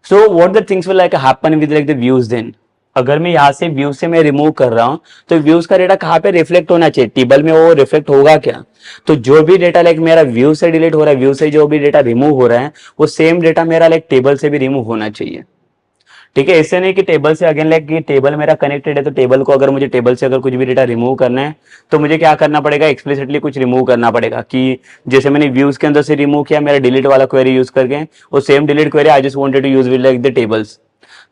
so what the things will like happen with like the views then. अगर मैं यहाँ से व्यूज से मैं रिमूव कर रहा हूँ, तो व्यूज का डेटा कहाँ पे रिफ्लेक्ट होना चाहिए, टेबल में वो रिफ्लेक्ट होगा क्या। तो जो भी डेटा लाइक मेरा व्यू से डिलीट हो रहा है, व्यू से जो भी डेटा रिमूव हो रहा है, वो सेम डेटा मेरा लाइक टेबल से भी रिमूव होना चाहिए, ठीक है। ऐसे नहीं कि टेबल से अगेन लाइक कि टेबल मेरा कनेक्टेड है, तो टेबल को अगर मुझे टेबल से अगर कुछ भी डेटा रिमूव करना है, तो मुझे क्या करना पड़ेगा, एक्सप्लिसिटली कुछ रिमूव करना पड़ेगा। कि जैसे मैंने व्यूज के अंदर से रिमूव किया मेरा डिलीट वाला क्वेरी यूज करके, वो same delete query I just wanted to use with like the tables.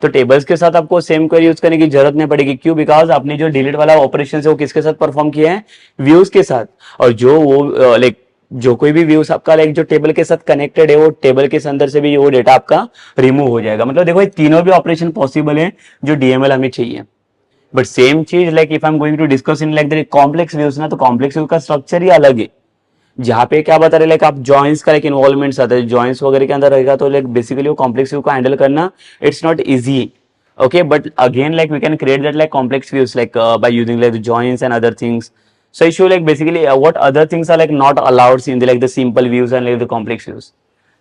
तो टेबल्स के साथ आपको सेम क्वेरी यूज करने की जरूरत नहीं पड़ेगी, क्यों, बिकॉज आपने जो डिलीट वाला ऑपरेशन है वो किसके साथ परफॉर्म किया है, व्यूज के साथ। और जो वो लाइक जो कोई भी व्यूज आपका लाइक जो टेबल के साथ कनेक्टेड है, वो टेबल के अंदर से भी वो डेटा आपका रिमूव हो जाएगा। मतलब देखो ये तीनों भी ऑपरेशन पॉसिबल है जो डीएमएल हमें चाहिए। बट सेम चीज like if I am going to discuss in like the complex views ना, तो कॉम्प्लेक्स व्यू का स्ट्रक्चर ही अलग है। जहाँ पे क्या बता रहे लाइक आप जॉइंट्स का लाइक इन्वॉल्वमेंट्स आता है, जॉइंट्स वगैरह के अंदर रहेगा, तो लाइक बेसिकली वो कॉम्प्लेक्स व्यू को हैंडल करना it's not easy. Okay, but again like we can create that like complex views like by using like the joins and other things. So issue like basically what other things are like not allowed in the like the simple views and like the complex views.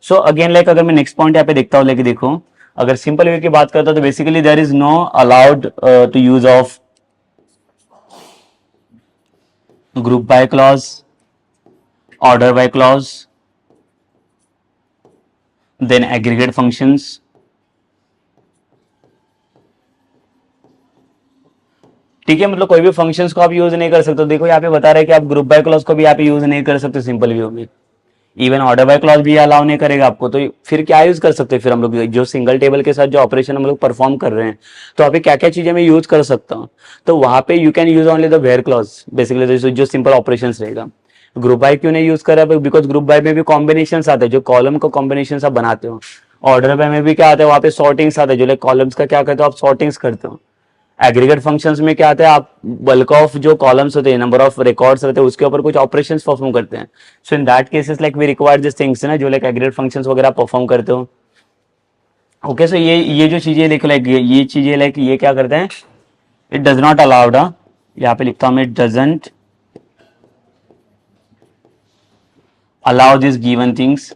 So again like अगर मैं next point यहाँ पे देखता हूँ, like देखो अगर simple view की बात करता हूँ, तो basically there is no allowed to use of group by clause, order by clause, then aggregate functions, ठीक है। मतलब कोई भी फंक्शंस को आप यूज नहीं कर सकते। देखो यहाँ पे बता रहे हैं कि आप ग्रुप बाय क्लॉज को भी यहाँ पे यूज नहीं कर सकते सिंपल व्यू में, इवन ऑर्डर बाय क्लॉज भी अलाउ नहीं करेगा आपको। तो फिर क्या यूज कर सकते हैं, फिर हम लोग जो सिंगल टेबल के साथ जो ऑपरेशन हम लोग परफॉर्म कर रहे हैं, तो यहाँ पे क्या क्या चीजें मैं यूज कर सकता हूँ। तो वहां पे you can use only the where clause, basically जो सिंपल ऑपरेशन रहेगा। ग्रुप बाय क्यों नहीं यूज कर रहा है, बिकॉज ग्रुप बाय में भी कॉम्बिनेशन आते हैं, जो कॉलम को कॉम्बिनेशन आप बनाते हो। ऑर्डर बाय में भी क्या आता है, वहाँ पे सॉर्टिंग्स आते हैं, जो लाइक कॉलम्स का क्या करते हो आप सॉर्टिंग्स करते हो। एग्रीगेट फंक्शंस में क्या आता है, आप बल्क ऑफ जो कॉलम्स होते हैं, नंबर ऑफ रिकॉर्ड्स रहते हैं, उसके ऊपर कुछ ऑपरेशंस परफॉर्म करते हैं। So in that cases like we require this things ना, जो लाइक एग्रीगेट फंक्शंस वगैरह परफॉर्म करते हो। ओके, सो ये जो चीजें लिखो लाइक ये चीजें लाइक ये क्या करते हैं, इट डज नॉट अलाउड। यहाँ पे लिखता हूँ मैं, it doesn't allow this given things,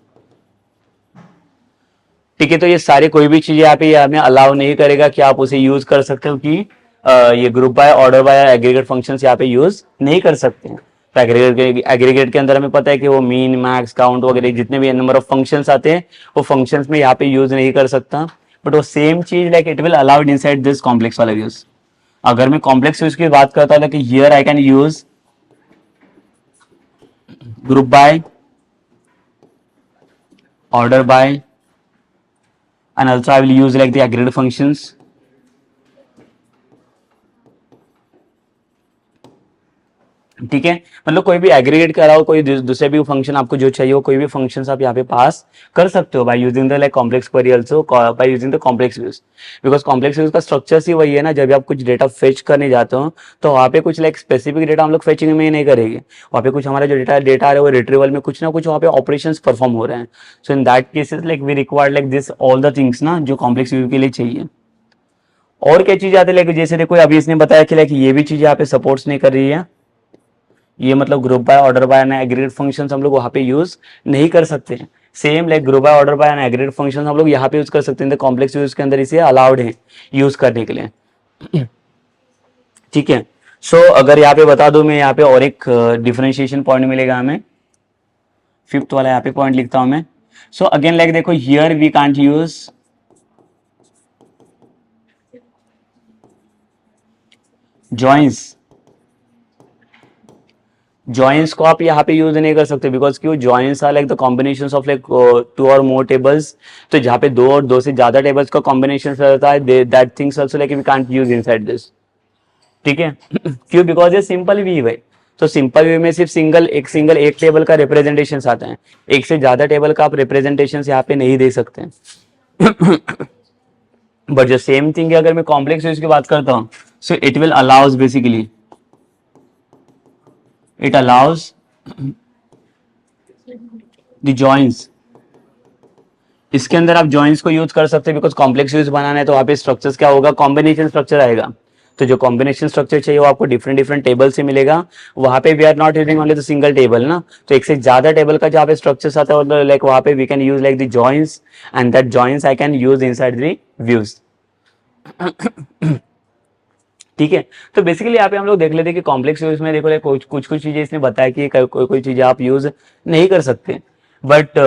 ठीक है। तो ये सारी कोई भी चीज यहाँ पे हमें अलाउ नहीं करेगा कि आप उसे यूज कर सकते हो कि ये group by, order bye, aggregate functions यहाँ पे यूज नहीं कर सकते हैं। तो एग्रीगेट के अंदर हमें पता है कि वो मीन मैक्स काउंट वगैरह जितने भी नंबर ऑफ फंक्शंस आते हैं वो फंक्शंस में यहाँ पे यूज नहीं कर सकता, बट वो सेम चीज like it will allowed inside this complex वाला यूज। अगर मैं कॉम्प्लेक्स यूज की बात करता हूँ कि here I can use group by, order by, and also I will use like the aggregate functions. ठीक है, मतलब कोई भी एग्रीगेट कराओ, कोई दूसरे भी फंक्शन आपको जो चाहिए हो, कोई भी फंक्शंस आप यहाँ पे पास कर सकते हो bye using the like complex query, also by using the complex views. Because complex views का स्ट्रक्चर ही वही है ना, जब आप कुछ डेटा फेच करने जाते हो तो वहाँ पे कुछ लाइक स्पेसिफिक डेटा हम लोग फेचिंग में ही नहीं करेंगे, वहाँ पे कुछ हमारा जो डेटा आ रहा है वो रिट्रीवल में कुछ ना कुछ वहाँ पे ऑपरेशन परफॉर्म हो रहे हैं। So in that cases like we required like this all the things ना जो कॉम्प्लेक्स व्यू के लिए चाहिए। और क्या चीज आती है लाइक, जैसे देखो अभी इसने बताया कि लाइक ये भी चीज यहाँ पे सपोर्ट्स नहीं कर रही है, ये मतलब group by, order bye and aggregate functions हम लोग वहाँ पे यूज नहीं कर सकते हैं। Same like group by, order bye and aggregate functions हम लोग यहाँ पे यूज कर सकते हैं, कॉम्प्लेक्स यूज के अंदर इसे अलाउड है यूज करने के लिए। ठीक है, सो अगर यहाँ पे बता दूं मैं, यहाँ पे और एक डिफरेंशिएशन पॉइंट मिलेगा हमें, फिफ्थ वाला यहाँ पे पॉइंट लिखता हूं मैं। सो अगेन लाइक देखो here we can't use joins, joins को आप यहाँ पे यूज नहीं कर सकते, बिकॉज क्यों, joins are like the combination of like 2 और मोर टेबल्स। तो जहाँ पे 2 और 2 से ज्यादा टेबल्स का कॉम्बिनेशन रहता है, that things also like we can't use inside this. ठीक है क्यों, बिकॉज ये सिंपल व्यू है, तो सिंपल व्यू में सिर्फ एक टेबल का रिप्रेजेंटेशन आता है, एक से ज्यादा टेबल का आप रिप्रेजेंटेशन यहाँ पे नहीं दे सकते हैं। बट जो सेम थिंग है अगर मैं कॉम्प्लेक्स व्यूज की बात करता हूँ, so it will allows basically, it allows the joins। इसके अंदर आप जॉइंस को यूज कर सकते हैं, बिकॉज कॉम्प्लेक्स व्यूज बनाना है तो वहाँ पे स्ट्रक्चर्स क्या होगा, कॉम्बिनेशन स्ट्रक्चर आएगा। तो जो कॉम्बिनेशन स्ट्रक्चर चाहिए वो आपको डिफरेंट डिफरेंट टेबल से मिलेगा। वहाँ पे we are not using only the single table ना, तो एक से ज्यादा टेबल का जहाँ पे स्ट्रक्चर्स आता है लाइक वहाँ पे we can use like the joins, and that joins I can use inside the views. ठीक है, तो बेसिकली यहाँ पे हम लोग देख लेते हैं कि कॉम्प्लेक्स व्यूज में देखो कुछ कुछ चीजें इसने बताया कि कोई चीजें आप यूज नहीं कर सकते, बट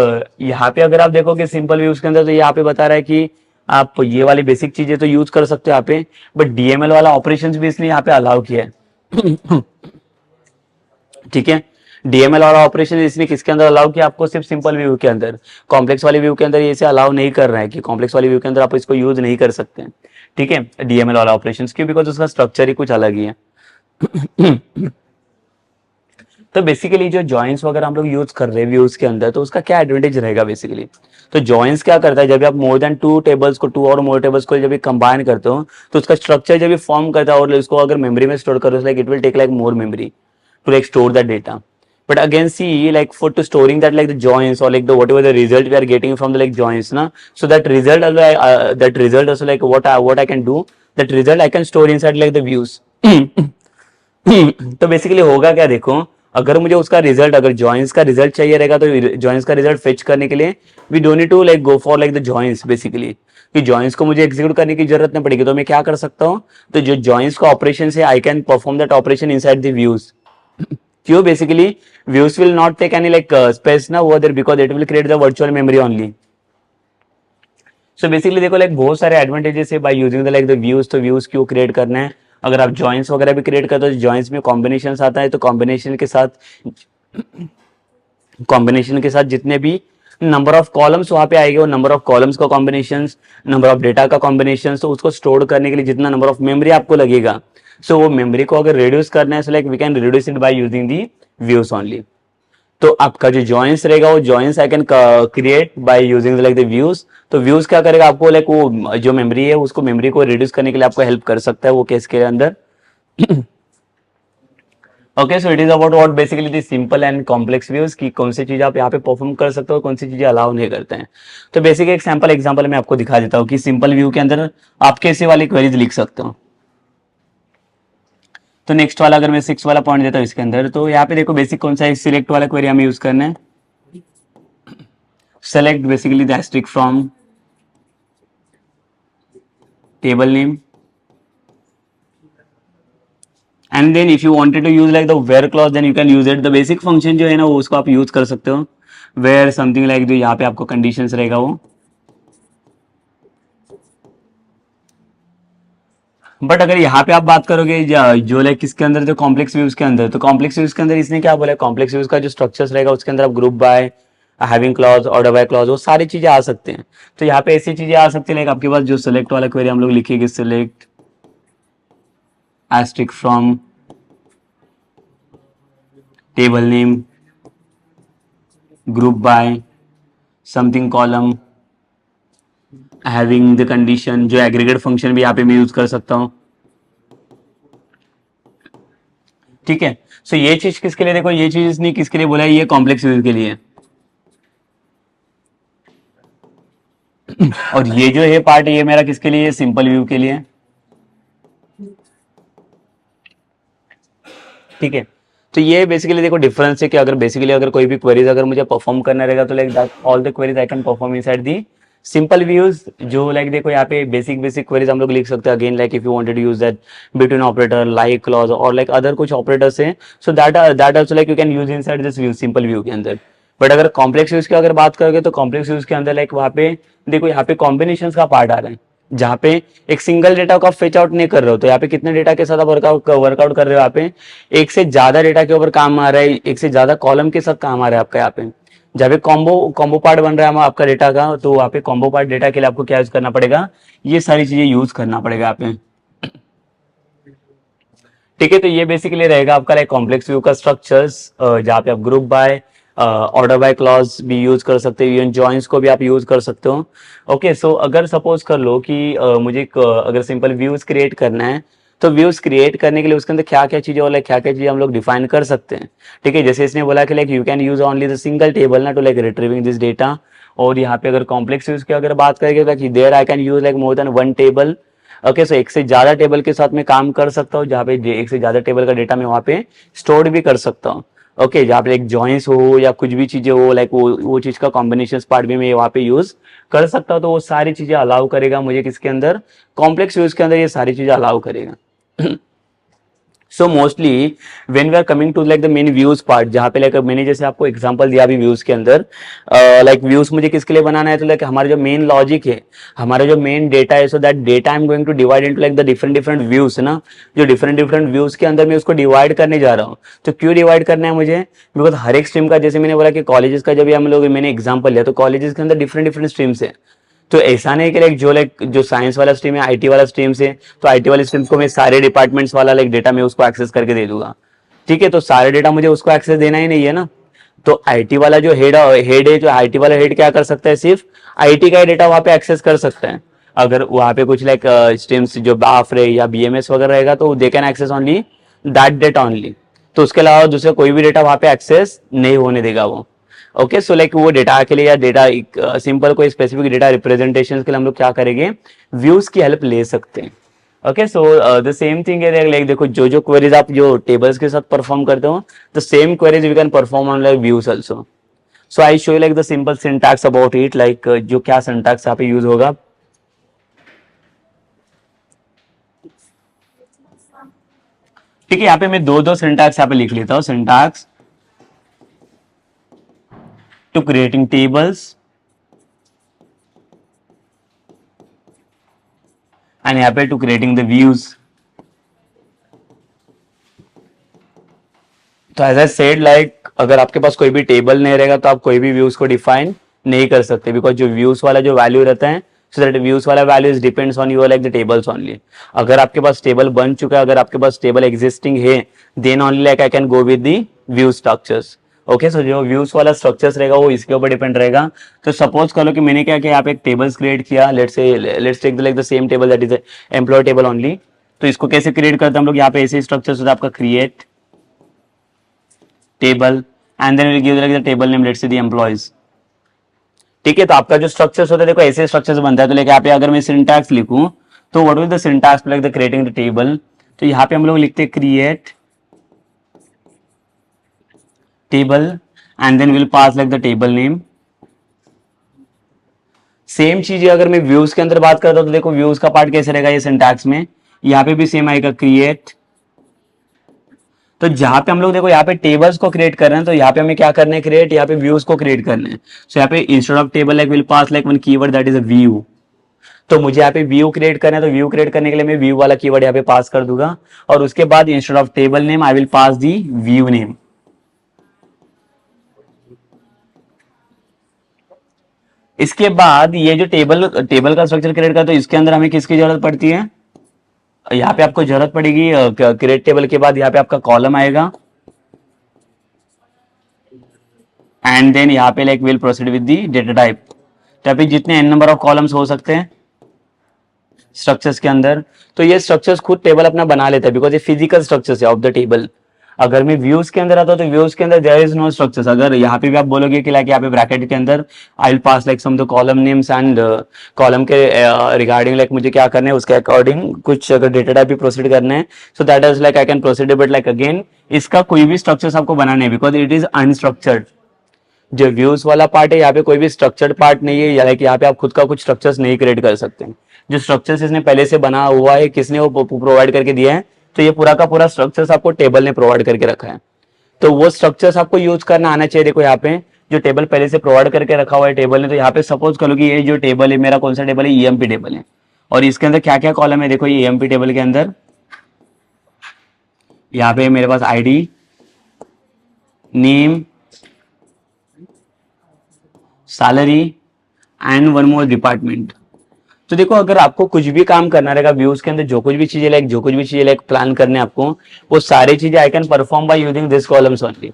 यहाँ पे अगर आप देखोगे सिंपल व्यूज के अंदर तो यहाँ पे बता रहा है कि आप ये वाली बेसिक चीजें तो यूज कर सकते हो यहाँ पे, बट डीएमएल वाला ऑपरेशंस भी इसने यहाँ पे अलाउ किया है। ठीक है, डीएमएल वाला ऑपरेशन इसने किसके अंदर अलाउ किया, आपको सिर्फ सिंपल व्यू के अंदर, कॉम्प्लेक्स वाले व्यू के अंदर ये इसे अलाउ नहीं कर रहा है कि कॉम्प्लेक्स वाले व्यू के अंदर आप इसको यूज नहीं कर सकते हैं। ठीक है, डीएमएल वाला ऑपरेशन क्यों, बिकॉज उसका स्ट्रक्चर ही कुछ अलग ही है। तो बेसिकली जो जॉइंट्स वगैरह हम लोग यूज कर रहे हैं व्यूज के अंदर, तो उसका क्या एडवांटेज रहेगा बेसिकली, तो जॉइंट्स क्या करता है, जब आप मोर देन 2 टेबल्स को, 2 और मोर टेबल्स को जब कंबाइन करते हो तो उसका स्ट्रक्चर जब फॉर्म करता है और इसको अगर मेमोरी में स्टोर करो, like it will take like more memory to like store that data. But again, see, like for to storing that like the joins or like the whatever the result we are getting from the like joins, na. So that result also like what I can do, that result I can store inside like the views। तो बेसिकली होगा क्या, देखो अगर मुझे उसका रिजल्ट, अगर जॉइंस का रिजल्ट चाहिए रहेगा तो जॉइंस का रिजल्ट फेच करने के लिए we don't need to like go for like the joins, basically कि जॉइंस को मुझे एग्जीक्यूट करने की जरूरत नहीं पड़ेगी, तो मैं क्या कर सकता हूँ, तो जो जॉइंस का ऑपरेशन है I can perform that operation inside the views. क्यों, basically views will not take any like space ना over there, because it will create the virtual memory only. So basically देखो लाइक बहुत सारे एडवांटेजेस है by using the like the views. तो व्यूज क्यों क्रिएट करना है, अगर आप जॉइंट्स वगैरह भी क्रिएट करते हो, जॉइंट्स में कॉम्बिनेशन आता है, तो कॉम्बिनेशन के साथ जितने भी नंबर ऑफ कॉलम्स वहां पे आएंगे, वो नंबर ऑफ कॉलम्स का कॉम्बिनेशन, नंबर ऑफ डेटा का कॉम्बिनेशन, तो उसको स्टोर करने के लिए जितना नंबर ऑफ मेमोरी आपको लगेगा, सो वो मेमोरी को अगर रिड्यूस करना है, so like we can reduce it by using the views only. तो आपका जो जॉइंट्स रहेगा वो joints I can create by using like the views. तो व्यूज क्या करेगा आपको, लाइक वो जो मेमोरी है उसको, मेमोरी को रिड्यूस करने के लिए आपको हेल्प कर सकता है वो केस के अंदर। Okay, so it is about what basically the simple and complex views, की कौन सी चीज आप यहाँ पे परफॉर्म कर सकते हो, कौन सी चीजें अलाउ नहीं करते हैं। तो बेसिक एक सैंपल एग्जांपल मैं आपको दिखा देता हूँ कि सिंपल व्यू के अंदर आप कैसे वाली क्वेरीज लिख सकते हो। तो नेक्स्ट वाला अगर मैं 6 वाला पॉइंट देता हूँ इसके अंदर, तो यहाँ पे देखो बेसिक कौन सा है, सिलेक्ट वाला क्वेरी हमें यूज करना है। Select basically the asterisk from table name, and then if you wanted to use like the where clause then you can use it. The basic function जो है ना वो उसको आप यूज कर सकते हो, वेयर समथिंग लाइक जो यहाँ पे आपको कंडीशंस रहेगा वो। बट अगर यहाँ पे आप बात करोगे जो लाइक किसके अंदर, जो कॉम्प्लेक्स व्यूज के अंदर, तो कॉम्प्लेक्स व्यूज के अंदर इसने क्या बोला, कॉम्प्लेक्स व्यूज का जो स्ट्रक्चर्स रहेगा उसके अंदर आप group by, having clause, order by clause, वो सारी चीजें आ सकते हैं। तो यहाँ पे ऐसी चीजें आ सकती है लाइक आपके पास जो सिलेक्ट वाला क्वेरी हम लोग लिखेंगे, select asterisk from table name group by something column having the condition, जो एग्रीगेट फंक्शन भी यहाँ पे मैं यूज कर सकता हूँ। ठीक है, सो ये चीज किसके लिए, देखो ये चीज इसने किसके लिए बोला है, ये कॉम्प्लेक्स व्यूज के लिए। और ये जो है पार्ट ये मेरा किसके लिए, सिंपल व्यू के लिए। ठीक है, तो ये बेसिकली देखो डिफरेंस है कि अगर बेसिकली अगर कोई भी क्वेरीज अगर मुझे परफॉर्म करना रहेगा तो like that all the queries I can perform inside the simple views. जो लाइक देखो यहाँ पे बेसिक बेसिक क्वेरीज हम लोग लिख सकते हैं, again like if you wanted to use that between operator like clause और लाइक अदर कुछ ऑपरेटर्स हैं, so that also like you can use inside this view, simple view के अंदर। बट अगर कॉम्प्लेक्स यूज की अगर बात करोगे तो कॉम्प्लेक्स यूज के अंदर लाइक वहाँ पे देखो यहाँ पे कॉम्बिनेशन का पार्ट आ रहा है, जहाँ पे एक सिंगल डेटा को आप फेच आउट नहीं कर रहे हो, तो यहाँ पे कितने डेटा के साथ आप वर्कआउट कर रहे हो, यहाँ पे एक से ज्यादा डेटा के ऊपर काम आ रहा है, एक से ज्यादा कॉलम के साथ काम आ रहा है आपका। यहाँ पे जहाँ पे कॉम्बो कॉम्बो पार्ट बन रहा है आपका डेटा का, तो वहाँ पे कॉम्बो पार्ट डेटा के लिए आपको क्या यूज करना पड़ेगा, ये सारी चीजें यूज करना पड़ेगा यहाँ पे। ठीक है, तो ये बेसिकली रहेगा आपका लाइक कॉम्प्लेक्स व्यू का स्ट्रक्चर्स, जहाँ पे आप group by order by clause भी यूज कर सकते हो, इवन जॉइंस को भी आप यूज कर सकते हो। ओके, सो अगर सपोज कर लो कि मुझे अगर सिंपल व्यूज क्रिएट करना है, तो व्यूज क्रिएट करने के लिए उसके अंदर क्या क्या चीजें और लाइक क्या क्या चीजें हम लोग डिफाइन कर सकते हैं। ठीक है, जैसे इसने बोला कि like you can use only the single table ना to like retrieving this data. और यहाँ पे अगर कॉम्प्लेक्स व्यूज की अगर बात करेंगे तो there I can use like more than one table. Okay, so एक से ज्यादा टेबल के साथ में काम कर सकता हूँ, जहाँ पे एक से ज्यादा टेबल का डेटा मैं वहाँ पे स्टोर भी कर सकता हूँ। ओके, जहाँ पे एक जॉइंस हो या कुछ भी चीजें हो लाइक वो चीज का कॉम्बिनेशन पार्ट भी मैं वहाँ पे यूज कर सकता हूँ। तो वो सारी चीजें अलाउ करेगा मुझे किसके अंदर, कॉम्प्लेक्स व्यूज के अंदर ये सारी चीजें अलाउ करेगा। So mostly when we are coming to like the main views part, जहाँ पे लाइक मैंने जैसे आपको एग्जांपल दिया अभी व्यूज के अंदर, लाइक व्यूज मुझे किसके लिए बनाना है, तो लाइक हमारा जो मेन लॉजिक है, हमारा जो मेन डेटा है, so that data I am going to divide into like the different different views है ना, जो डिफरेंट डिफरेंट व्यूज के अंदर मैं उसको डिवाइड करने जा रहा हूँ। तो क्यों डिवाइड करना है मुझे, बिकॉज हर एक स्ट्रीम का, जैसे मैंने बोला कि कॉलेजेस का जब भी हम लोग मैंने एग्जाम्पल लिया, तो कॉलेजेस के अंदर डिफरेंट डिफरेंट स्ट्रीम्स है। तो ऐसा नहीं कि लाइक जो साइंस वाला स्ट्रीम है, आईटी वाला स्ट्रीम से, तो आईटी वाले स्ट्रीम को मैं सारे डिपार्टमेंट्स वाला लाइक डेटा में उसको एक्सेस करके दे दूंगा। ठीक है, तो सारे डेटा मुझे उसको एक्सेस देना ही नहीं है ना। तो आईटी वाला जो हेड है, जो आईटी वाला हेड क्या कर सकता है, सिर्फ आईटी का डेटा वहां पे एक्सेस कर सकता है। अगर वहां पे कुछ लाइक स्ट्रीम्स जो बाफ रहे या बीएमएस वगैरह रहेगा, तो they can access only that data only. तो उसके अलावा दूसरा कोई भी डेटा वहां पे एक्सेस नहीं होने देगा वो। ओके, सो लाइक वो डेटा के लिए या डेटा सिंपल कोई स्पेसिफिक डेटा रिप्रेजेंटेशन के लिए हम लोग क्या करेंगे, व्यूज की हेल्प ले सकते हैं। Okay, so the same thing है लाइक देखो जो जो क्वेरीज आप जो टेबल्स के साथ परफॉर्म करते हो, the same queries we can perform on like views also. So I show like the simple syntax about it, like जो क्या सिंटैक्स यहाँ पे यूज होगा। ठीक है, यहाँ पे मैं दो दो सिंटैक्स यहाँ पे लिख लेता हूँ, syntax to creating tables and यहाँ पे टू क्रिएटिंग द व्यूज। तो एज आई सेड लाइक अगर आपके पास कोई भी टेबल नहीं रहेगा तो आप कोई भी व्यूज को डिफाइन नहीं कर सकते, बिकॉज जो व्यूज वाला जो वैल्यू रहता है, सो दैट व्यूज वाला value is depends on your like the tables only. अगर आपके पास टेबल बन चुका है, अगर आपके पास टेबल एग्जिस्टिंग है, then only like I can go with the view structures. Okay, so जो व्यूज वाला स्ट्रक्चर्स रहेगा वो इसके ऊपर डिपेंड रहेगा। तो सपोज कर लो कि मैंने क्या किया, यहाँ पे एक टेबल्स क्रिएट किया, let's take like the same table that is employee table only. तो इसको कैसे क्रिएट करते हैं हम लोग, यहाँ पे ऐसे स्ट्रक्चर्स होता है आपका, create table and then will give like the table name, let's say the employees. ठीक है, तो आपका जो स्ट्रक्चर्स होता है देखो ऐसे स्ट्रक्चर्स बनता है। तो लेके यहाँ पे अगर मैं सिंटैक्स लिखूं, तो what is the syntax like the creating the table, तो यहाँ पे हम लोग लिखते हैं create table and then will pass like the table name. Same चीज है अगर मैं व्यूज के अंदर बात करता हूं, तो देखो व्यूज का पार्ट कैसे रहेगा ये सिंटैक्स में, यहाँ पे भी सेम आएगा, क्रिएट तो जहां पे हम लोग देखो यहाँ पे टेबल्स को क्रिएट कर रहे हैं, तो यहाँ पे हमें क्या करना है, क्रिएट, यहाँ पे व्यूज को क्रिएट करना है। सो यहाँ पे instead of table like will pass like one keyword that is a view. तो मुझे यहाँ पे व्यू क्रिएट करना है, तो व्यू क्रिएट करने के लिए मैं व्यू वाला कीवर्ड यहाँ पे पास कर दूंगा, और उसके बाद instead of table name I will pass the view name. इसके बाद ये जो टेबल टेबल का स्ट्रक्चर क्रिएट करते, तो इसके अंदर हमें किसकी जरूरत पड़ती है, यहाँ पे आपको जरूरत पड़ेगी क्रिएट टेबल के बाद यहाँ पे आपका कॉलम आएगा, एंड देन यहाँ पे like will proceed with the data type. तो यहाँ पे जितने एन नंबर ऑफ कॉलम्स हो सकते हैं स्ट्रक्चर्स के अंदर, तो ये स्ट्रक्चर्स खुद टेबल अपना बना लेता है, बिकॉज ये फिजिकल स्ट्रक्चर्स है ऑफ द टेबल। अगर मैं व्यूज के अंदर आता हूं, तो व्यूज के अंदर देयर इज नो स्ट्रक्चर्स। अगर यहाँ पे भी आप बोलोगे कि लाइक यहाँ पे ब्रैकेट के अंदर I will pass like some the column names and column के रिगार्डिंग लाइक मुझे क्या करना है उसके अकॉर्डिंग कुछ अगर डेटा टाइप भी प्रोसीड करना है, so that is like I can proceed, but like again इसका कोई भी स्ट्रक्चर्स आपको बनाना है, बिकॉज इट इज अनस्ट्रक्चर्ड। जो व्यूज वाला पार्ट है यहाँ पे कोई भी स्ट्रक्चर्ड पार्ट नहीं है, लाइक यहाँ पे आप खुद का कुछ स्ट्रक्चर्स नहीं क्रिएट कर सकते। जो स्ट्रक्चर्स इसने पहले से बना हुआ है, किसने वो प्रोवाइड करके दिया है, तो ये पूरा का पूरा स्ट्रक्चर्स आपको टेबल ने प्रोवाइड करके रखा है। तो वो स्ट्रक्चर्स आपको यूज करना आना चाहिए। देखो यहाँ पे जो टेबल पहले से प्रोवाइड करके रखा हुआ है टेबल ने, तो यहाँ पे सपोज करो कि ये जो टेबल है मेरा कौन सा टेबल है, ईएमपी टेबल है, और इसके अंदर क्या क्या कॉलम है, देखो ये ईएमपी टेबल के अंदर यहाँ पे मेरे पास ID, name, salary and one more department. तो देखो अगर आपको कुछ भी काम करना रहेगा व्यूज के अंदर, जो कुछ भी चीजें लाइक प्लान करने आपको, वो सारी चीजें आई can perform by using this columns only.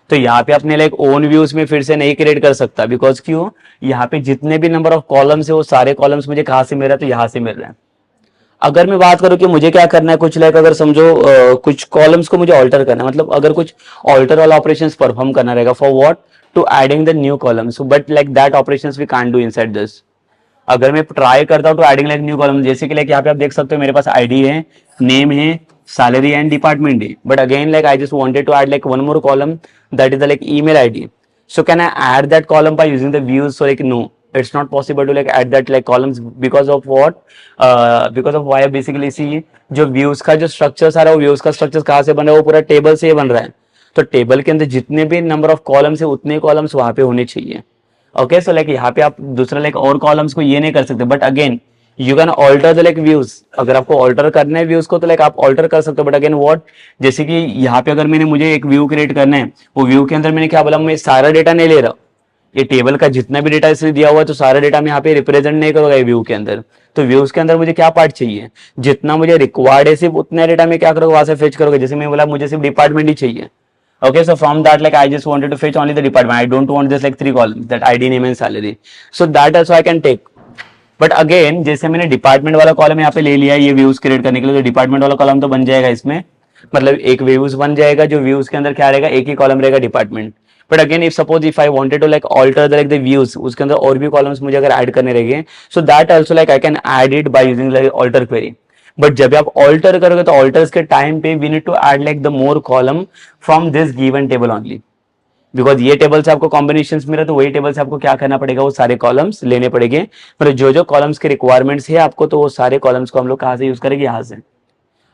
तो यहाँ पे अपने लाइक ओन व्यूज में फिर से नहीं क्रिएट कर सकता, बिकॉज क्यों, यहाँ पे जितने भी नंबर ऑफ कॉलम्स है वो सारे कॉलम्स मुझे कहाँ से मिल रहा है, तो यहाँ से मिल रहा है। अगर मैं बात करूं कि मुझे क्या करना है, कुछ लाइक अगर समझो कुछ कॉलम्स को मुझे ऑल्टर करना है, मतलब अगर कुछ ऑल्टर वाला ऑपरेशंस परफॉर्म करना रहेगा, for what, to adding the new columns, but like that operations we can't do inside this. अगर मैं ट्राई करता हूं तो एडिंग लाइक न्यू कॉलम, जैसे कि लाइक यहाँ पे आप देख सकते हो मेरे पास आईडी है, नेम है, सैलरी एंड डिपार्टमेंट है, but again like I just wanted to add like one more column that is the like email ID. So can I add that column by using the views? So like no, it's not possible to like add that like columns because of what? Because of why basically see जो views का जो structures आ रहा है, वो views का structures कहाँ से बन रहा है, वो पूरा table से ही बन रहा है। तो टेबल के अंदर जितने भी नंबर ऑफ कॉलम्स है उतने कॉलम्स वहां पे होने चाहिए। ओके, सो लाइक यहाँ पे आप दूसरा लाइक और कॉलम्स को ये नहीं कर सकते, but again you can alter the like views. अगर आपको ऑल्टर करना है व्यूज को तो लाइक आप ऑल्टर कर सकते हो, बट अगेन व्हाट, जैसे कि यहाँ पे अगर मैंने मुझे एक व्यू क्रिएट करना है, वो व्यू के अंदर मैंने क्या बोला, मैं सारा डेटा नहीं ले रहा, ये टेबल का जितना भी डेटा इसलिए दिया हुआ है तो सारा डेटा मैं यहाँ पे रिप्रेजेंट नहीं करूंगा व्यू के अंदर। तो व्यूज के अंदर मुझे क्या पार्ट चाहिए, जितना मुझे रिक्वायर्ड है सिर्फ उतना डेटा मैं क्या करूंगा, वहां से फेच करोगे। जैसे मैं बोला मुझे सिर्फ डिपार्टमेंट ही चाहिए, okay, so from that like I just wanted to fetch only the department, I don't want this like 3 columns, that id, name and salary, so that also I can take। But again जैसे मैंने डिपार्टमेंट वाला कॉलम यहाँ पे ले लिया ये व्यूज क्रिएट करने के लिए, तो डिपार्टमेंट वाला कॉलम तो बन जाएगा इसमें, मतलब एक व्यूज बन जाएगा, जो व्यूज के अंदर क्या रहेगा, एक ही कॉलम रहेगा department. But again if suppose if I wanted to like alter the like the views, उसके अंदर और भी कॉलम्स मुझे अगर ऐड करने रहेंगे, so that also like I can add it by using like alter query. But जब आप ऑल्टर करोगे तो ऑल्टर्स के टाइम पे we need to add like the more column from this given table only, because ये टेबल से आपको कॉम्बिनेशन मिल रहा है, तो वही टेबल से आपको क्या करना पड़ेगा, वो सारे कॉलम्स लेने पड़ेंगे। मतलब जो जो कॉलम्स के रिक्वायरमेंट्स है आपको, तो वो सारे कॉलम्स को हम लोग कहाँ से यूज करेंगे, यहाँ से।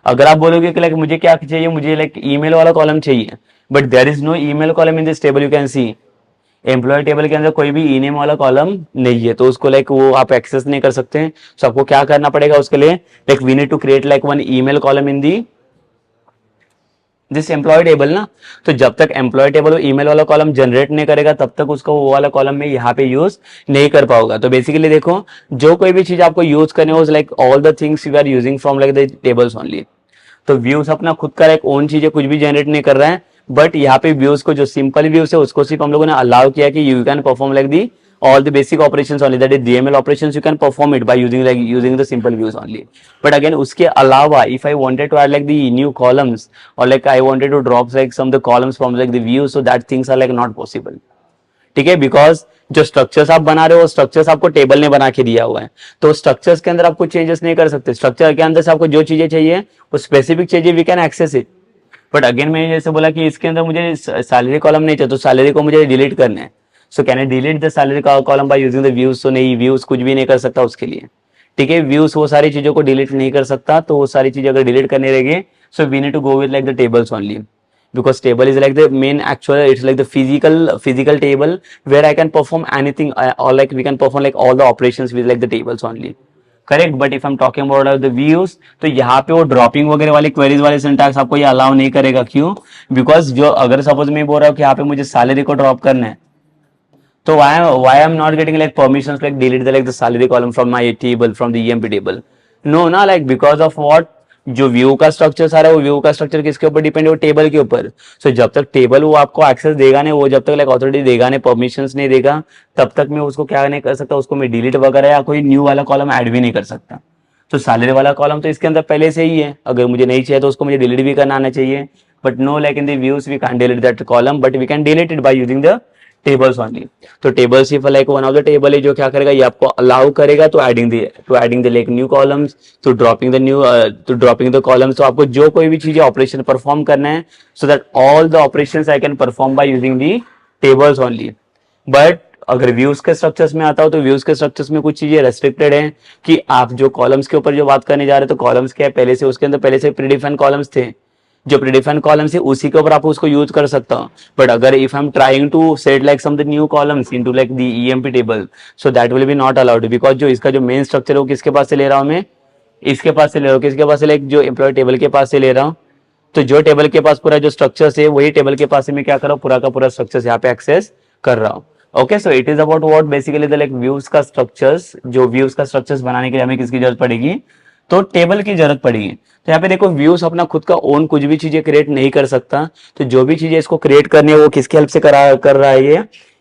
अगर आप बोलोगे कि लाइक मुझे क्या चाहिए, मुझे लाइक ईमेल वाला कॉलम चाहिए, but there is no email column in this table, you can see employee table के अंदर कोई भी ई नेम वाला कॉलम नहीं है, तो उसको लाइक वो आप एक्सेस नहीं कर सकते हैं। सो आपको क्या करना पड़ेगा उसके लिए, like we need to create like one email column in the this employee table ना। तो जब तक एम्प्लॉय टेबल ईमेल वाला कॉलम जनरेट नहीं करेगा तब तक उसको वो वाला कॉलम में यहाँ पे यूज नहीं कर पाओगा। तो बेसिकली देखो जो कोई भी चीज आपको यूज करने हो like all the things you are using from like the tables only. तो व्यूज अपना खुद का एक ओन चीज है, कुछ भी जनरेट नहीं कर रहा है, बट यहाँ पे व्यूज को जो सिंपल व्यूज है उसको सिर्फ हम लोगों ने अलाउ किया कि you can perform like the all the basic operations only, that is DML operations, you can perform it by using the simple views only. But again उसके अलावा if I wanted to add like the new columns or like I wanted to drop like some of the columns from like the views, so that things are like not possible, ठीक है, बिकॉज जो स्ट्रक्चर्स आप बना रहे हो स्ट्रक्चर्स आपको टेबल ने बना के दिया हुआ है, तो स्ट्रक्चर्स के अंदर आपको चेंजेस नहीं कर सकते। स्ट्रक्चर के अंदर से आपको जो चीजें चाहिए वो स्पेसिफिक चीजें we can access it. But again मैंने जैसे बोला कि इसके अंदर मुझे सैलरी कॉलम नहीं चाहिए, तो सैलरी को मुझे डिलीट करना है। So can I delete the salary column by using the views, तो नहीं, व्यूज कुछ भी नहीं कर सकता उसके लिए, ठीक है। व्यूज वो सारी चीजों को डिलीट नहीं कर सकता, तो वो सारी चीजें अगर डिलीट करने रहेंगे, so we need to go with like the tables only. because table is like the main actual, it's like the physical table where I can perform anything, or like we can perform like all the operations with like the tables only. Correct. But if I am talking about the views, तो यहाँ पे वो ड्रॉपिंग वगैरह वाली क्वेरीज वाले सिंटैक्स आपको ये अलाउ नहीं करेगा. क्यों? बिकॉज जो अगर सपोज मैं बोल रहा हूँ कि यहाँ पे मुझे सैलरी को ड्रॉप करना है, तो why I'm not getting like permissions like delete the like the salary column from my table, from the EMP table? No ना, like because of what? जो व्यू का स्ट्रक्चर सारा है, वो व्यू का स्ट्रक्चर किसके ऊपर डिपेंड है? वो टेबल के ऊपर. सो जब तक टेबल वो आपको एक्सेस देगा नहीं, वो जब तक लाइक ऑथोरिटी देगा नहीं, परमिशंस नहीं देगा, तब तक मैं उसको क्या नहीं कर सकता, उसको मैं डिलीट वगैरह या कोई न्यू वाला कॉलम ऐड भी नहीं कर सकता. तो सैलरी वाला कॉलम तो इसके अंदर पहले से ही है, अगर मुझे नहीं चाहिए तो उसको मुझे डिलीट भी करना आना चाहिए. But no, like in the views we can delete that column, but we can delete it by using the tables only. तो tables if like one of the table है, जो क्या करेगा, ये आपको अलाउ करेगा to adding the like new columns, to dropping the columns. तो आपको जो कोई भी चीजें ऑपरेशन परफॉर्म करना है, so that all the operations I can perform by using the tables only. But अगर व्यूज के स्ट्रक्चर्स में आता हो, तो व्यूज के स्ट्रक्चर्स में कुछ चीजें रेस्ट्रिक्टेड हैं कि आप जो कॉलम्स के ऊपर जो बात करने जा रहे हैं, तो कॉलम्स क्या है, पहले से उसके अंदर पहले से प्रीडिफाइंड कॉलम्स थे. जो प्रीडिफाइंड कॉलम्स है उसी के ऊपर आप उसको यूज कर सकता हूँ. बट अगर if I am trying to set like some new columns into like the EMP table, so that will be not allowed, because जो इसका जो मेन स्ट्रक्चर है वो किसके पास से ले रहा हूँ मैं, इसके पास से ले रहा हूँ. किसके पास से? लाइक जो एम्प्लॉय टेबल के पास से ले रहा हूँ. तो जो टेबल के पास पूरा जो स्ट्रक्चर है, वही टेबल के पास से मैं क्या कर रहा हूँ, पूरा का पूरा स्ट्रक्चर यहाँ पे एक्सेस कर रहा हूँ. Okay, so it is about what basically the like views का स्ट्रक्चर्स. जो व्यूज का स्ट्रक्चर्स बनाने के लिए हमें किसकी जरूरत पड़ेगी, तो टेबल की जरूरत पड़ेगी. तो यहाँ पे देखो, व्यूज अपना खुद का ओन कुछ भी चीजें क्रिएट नहीं कर सकता. तो जो भी चीजें इसको क्रिएट करनी है, वो किसकी हेल्प से कर रहा है,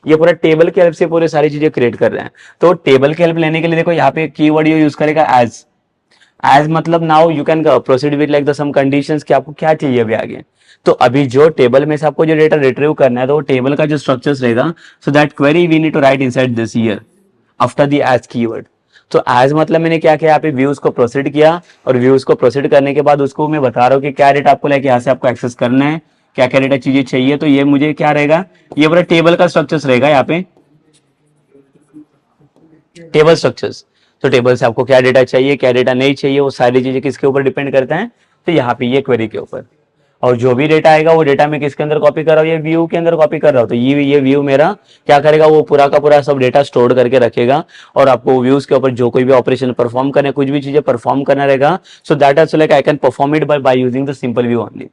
ये पूरा टेबल की हेल्प से पूरे सारी चीजें क्रिएट कर रहे हैं. तो टेबल की हेल्प लेने के लिए देखो, यहाँ पे कीवर्ड ये यूज करेगा एज मतलब now you can proceed with like the some conditions कि आपको क्या चाहिए अभी आगे. तो अभी जो टेबल में से आपको जो डेटा रिट्रीव करना है, तो वो टेबल का जो स्ट्रक्चर्स रहेगा, so that query we need to write inside this year after the as keyword. तो एज मतलब मैंने क्या किया, यहाँ पे व्यूज को प्रोसीड किया, और व्यूज को प्रोसीड करने के बाद उसको मैं बता रहा हूँ कि क्या डेटा आपको लाइक यहाँ से आपको एक्सेस करना है, क्या क्या डेटा चीजें चाहिए. तो ये मुझे क्या रहेगा, ये पूरा टेबल का स्ट्रक्चर्स रहेगा. यहाँ पे टेबल स्ट्रक्चर्स, तो टेबल से आपको क्या डेटा चाहिए, क्या डेटा नहीं चाहिए, वो सारी चीजें किसके ऊपर डिपेंड करते हैं, तो यहाँ पे ये क्वेरी के ऊपर. और जो भी डेटा आएगा, वो डेटा मैं किसके अंदर कॉपी कर रहा हूँ, ये व्यू के अंदर कॉपी कर रहा हूँ. तो ये व्यू मेरा क्या करेगा, वो पूरा का पूरा सब डेटा स्टोर करके रखेगा, और आपको व्यूज के ऊपर जो कोई भी ऑपरेशन परफॉर्म करने, कुछ भी चीजें परफॉर्म करना रहेगा, so that also like I can perform it by using the simple view only.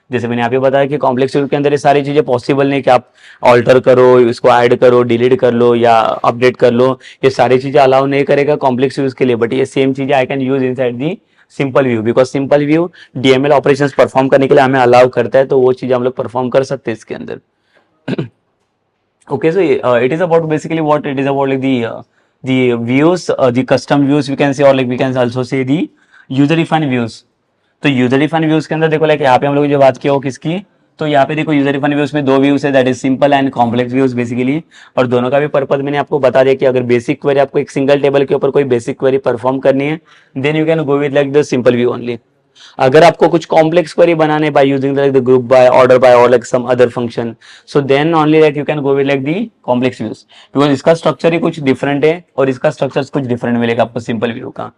जैसे मैंने यहाँ पे बताया कि कॉम्प्लेक्स व्यू के अंदर ये सारी चीजें पॉसिबल नहीं कि आप ऑल्टर करो, इसको ऐड करो, डिलीट कर लो या अपडेट कर लो. ये सारी चीजें अलाउ नहीं करेगा कॉम्प्लेक्स व्यूज के लिए. बट ये सेम चीजें आई can use inside the simple view, because simple view DML operations perform करने के लिए हमें अलाउ करता है. तो वो चीज हम लोग परफॉर्म कर सकते हैं इसके अंदर. okay, so it is about basically what it is about, like the views, the custom views we can say, or like we can also say the user defined views. तो यूजर डिफाइंड व्यूज के अंदर देखो, लाइक यहाँ पे हम लोग जो बात किया वो किसकी, तो यहाँ पे देखो यूजर डिफाइंड व्यूज में दो व्यूज है, that is simple and complex views basically. और दोनों का भी पर्पज मैंने आपको बता दिया कि अगर बेसिक क्वेरी आपको एक सिंगल टेबल के ऊपर कोई बेसिक क्वेरी परफॉर्म करनी है, then you can go with like the simple view only. अगर आपको कुछ कॉम्प्लेक्स क्वेरी बनाने by using like the group by, order by, और like some other function, so then only like you can go with like the complex views, because इसका स्ट्रक्चर ही कुछ डिफरेंट है और इसका स्ट्रक्चर कुछ डिफरेंट मिलेगा आपको सिंपल व्यू का.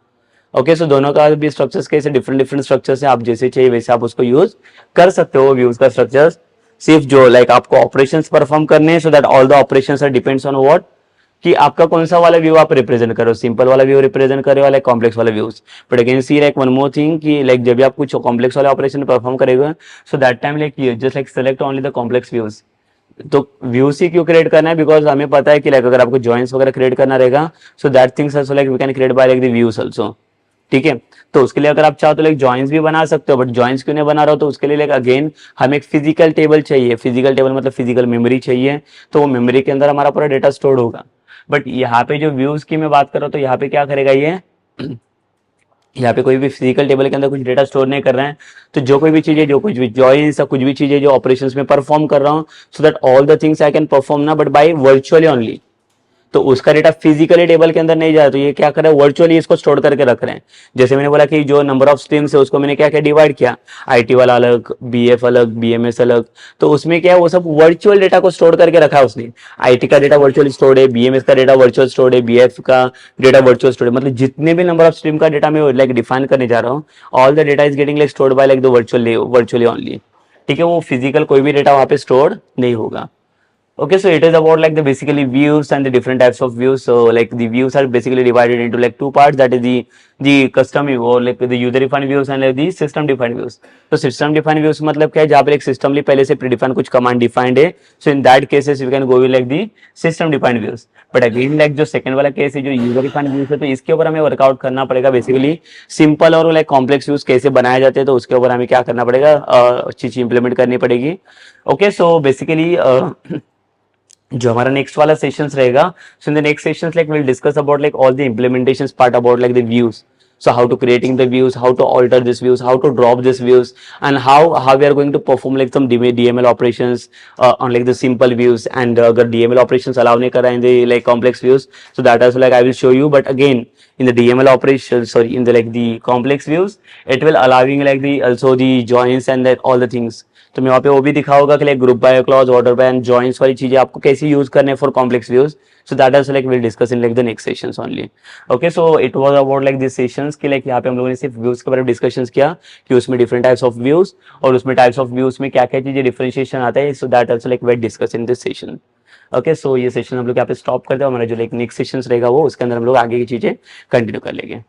ओके, सो दोनों का भी स्ट्रक्चर्स कैसे डिफरेंट स्ट्रक्चर्स है, आप जैसे चाहिए वैसे आप उसको यूज कर सकते हो. व्यूज का स्ट्रक्चर्स सिर्फ जो लाइक आपको ऑपरेशंस परफॉर्म करने हैं, so that all the operations are depends on what, कि आपका कौन सा वाला व्यू आप रिप्रेजेंट करो, सिंपल वाला व्यू रिप्रेजेंट करे वाला कॉम्प्लेक्स वाला views. But again see like one more thing कि लाइक जब भी आप कुछ कॉम्प्लेक्स वाला ऑपरेशन परफॉर्म करेगा, so that time like just like select only the complex views. तो व्यूज ही क्यों क्रिएट करना है, बिकॉज हमें पता है कि लाइक अगर आपको जॉइंट्स वगैरह क्रिएट करना रहेगा, so that things also like we can create by like the views also. ठीक है, तो उसके लिए अगर आप चाहो तो लाइक जॉइंट्स भी बना सकते हो. बट जॉइंट्स क्यों नहीं बना रहा हो, तो उसके लिए लाइक अगेन हमें एक फिजिकल टेबल चाहिए. फिजिकल टेबल मतलब फिजिकल मेमोरी चाहिए, तो वो मेमोरी के अंदर हमारा पूरा डेटा स्टोर होगा. बट यहाँ पे जो व्यूज की मैं बात कर रहा हूँ, तो यहाँ पे क्या करेगा ये यहाँ पे कोई भी फिजिकल टेबल के अंदर कुछ डेटा स्टोर नहीं कर रहे हैं. तो जो कोई भी चीजें, जो कुछ भी जॉइंट्स या कुछ भी चीजें जो ऑपरेशंस में परफॉर्म कर रहा हूँ, सो that all the things I can perform ना, बट बाय वर्चुअली ओनली. तो उसका डेटा फिजिकली टेबल के अंदर नहीं जाए, तो ये क्या कर रहे हैं, वर्चुअली इसको स्टोर करके रख रहे हैं. जैसे मैंने बोला कि जो नंबर ऑफ स्ट्रीम्स है उसको मैंने क्या क्या डिवाइड किया, आईटी वाला अलग, बीएफ अलग, बीएमएस अलग. तो उसमें क्या है, वो सब वर्चुअल डेटा को स्टोर करके रखा है उसने. आईटी का डेटा वर्चुअल स्टोर्ड है, बीएमएस का डेटा वर्चुअल स्टोर्ड है, बीएफ का डेटा वर्चुअल स्टोर्ड है. मतलब जितने भी नंबर ऑफ स्ट्रीम का डेटा मैं लाइक डिफाइन करने जा रहा हूँ, all the data is getting like stored bye like the virtually only. ठीक है, वो फिजिकल कोई भी डेटा वहाँ पे स्टोर नहीं होगा. Okay, so it is about like the basically views and the different types of views. So like the views are basically divided into like two parts. That is the custom view or like the user defined views and like the system defined views. So system defined views मतलब क्या है, जहाँ पे एक system पहले से predefined कुछ command defined है. So in that cases we can go with like the system defined views. But again like जो second वाला केस है जो user defined views है, तो इसके ऊपर हमें वर्कआउट करना पड़ेगा. बेसिकली सिंपल और लाइक कॉम्प्लेक्स व्यूज कैसे बनाए जाते हैं, तो उसके ऊपर हमें क्या करना पड़ेगा, चीज इंप्लीमेंट करनी पड़ेगी. ओके, सो बेसिकली जो हमारा नेक्स्ट वाला सेशंस रहेगा, so in the next sessions like will discuss about like all the implementations part about like the views. So how to creating the views, how to alter this views, how to drop this views, and how we are going to perform like some DML operations on like the simple views. And अगर DML operations allow नहीं कर रहा है in the like complex views, so that also like I will show you. But again in the DML operations, sorry, in the like the complex views, it will allowing like the also the joins and that all the things. तो मैं वहाँ पे वो भी दिखा होगा कि like group by clause, order by and joints वाली चीजें आपको कैसे यूज करने हैं for complex views. So that also like will discuss in like the next sessions only. Okay, so it was about like this sessions कि लाइक यहाँ पे हम लोगों ने सिर्फ व्यूज के बारे में डिस्कशन किया कि उसमें डिफरेंट टाइप्स ऑफ व्यूज और उसमें टाइप्स ऑफ व्यूज में क्या क्या चीजें डिफरेंशिएशन आता है. So that also like we discuss in this session. Okay, so ये सेशन हम लोग यहाँ पे स्टॉप करते हैं. हमारा जो लाइक नेक्स्ट सेशन रहेगा वो उसके अंदर हम लोग आगे की चीजें कंटिन्यू कर लेंगे.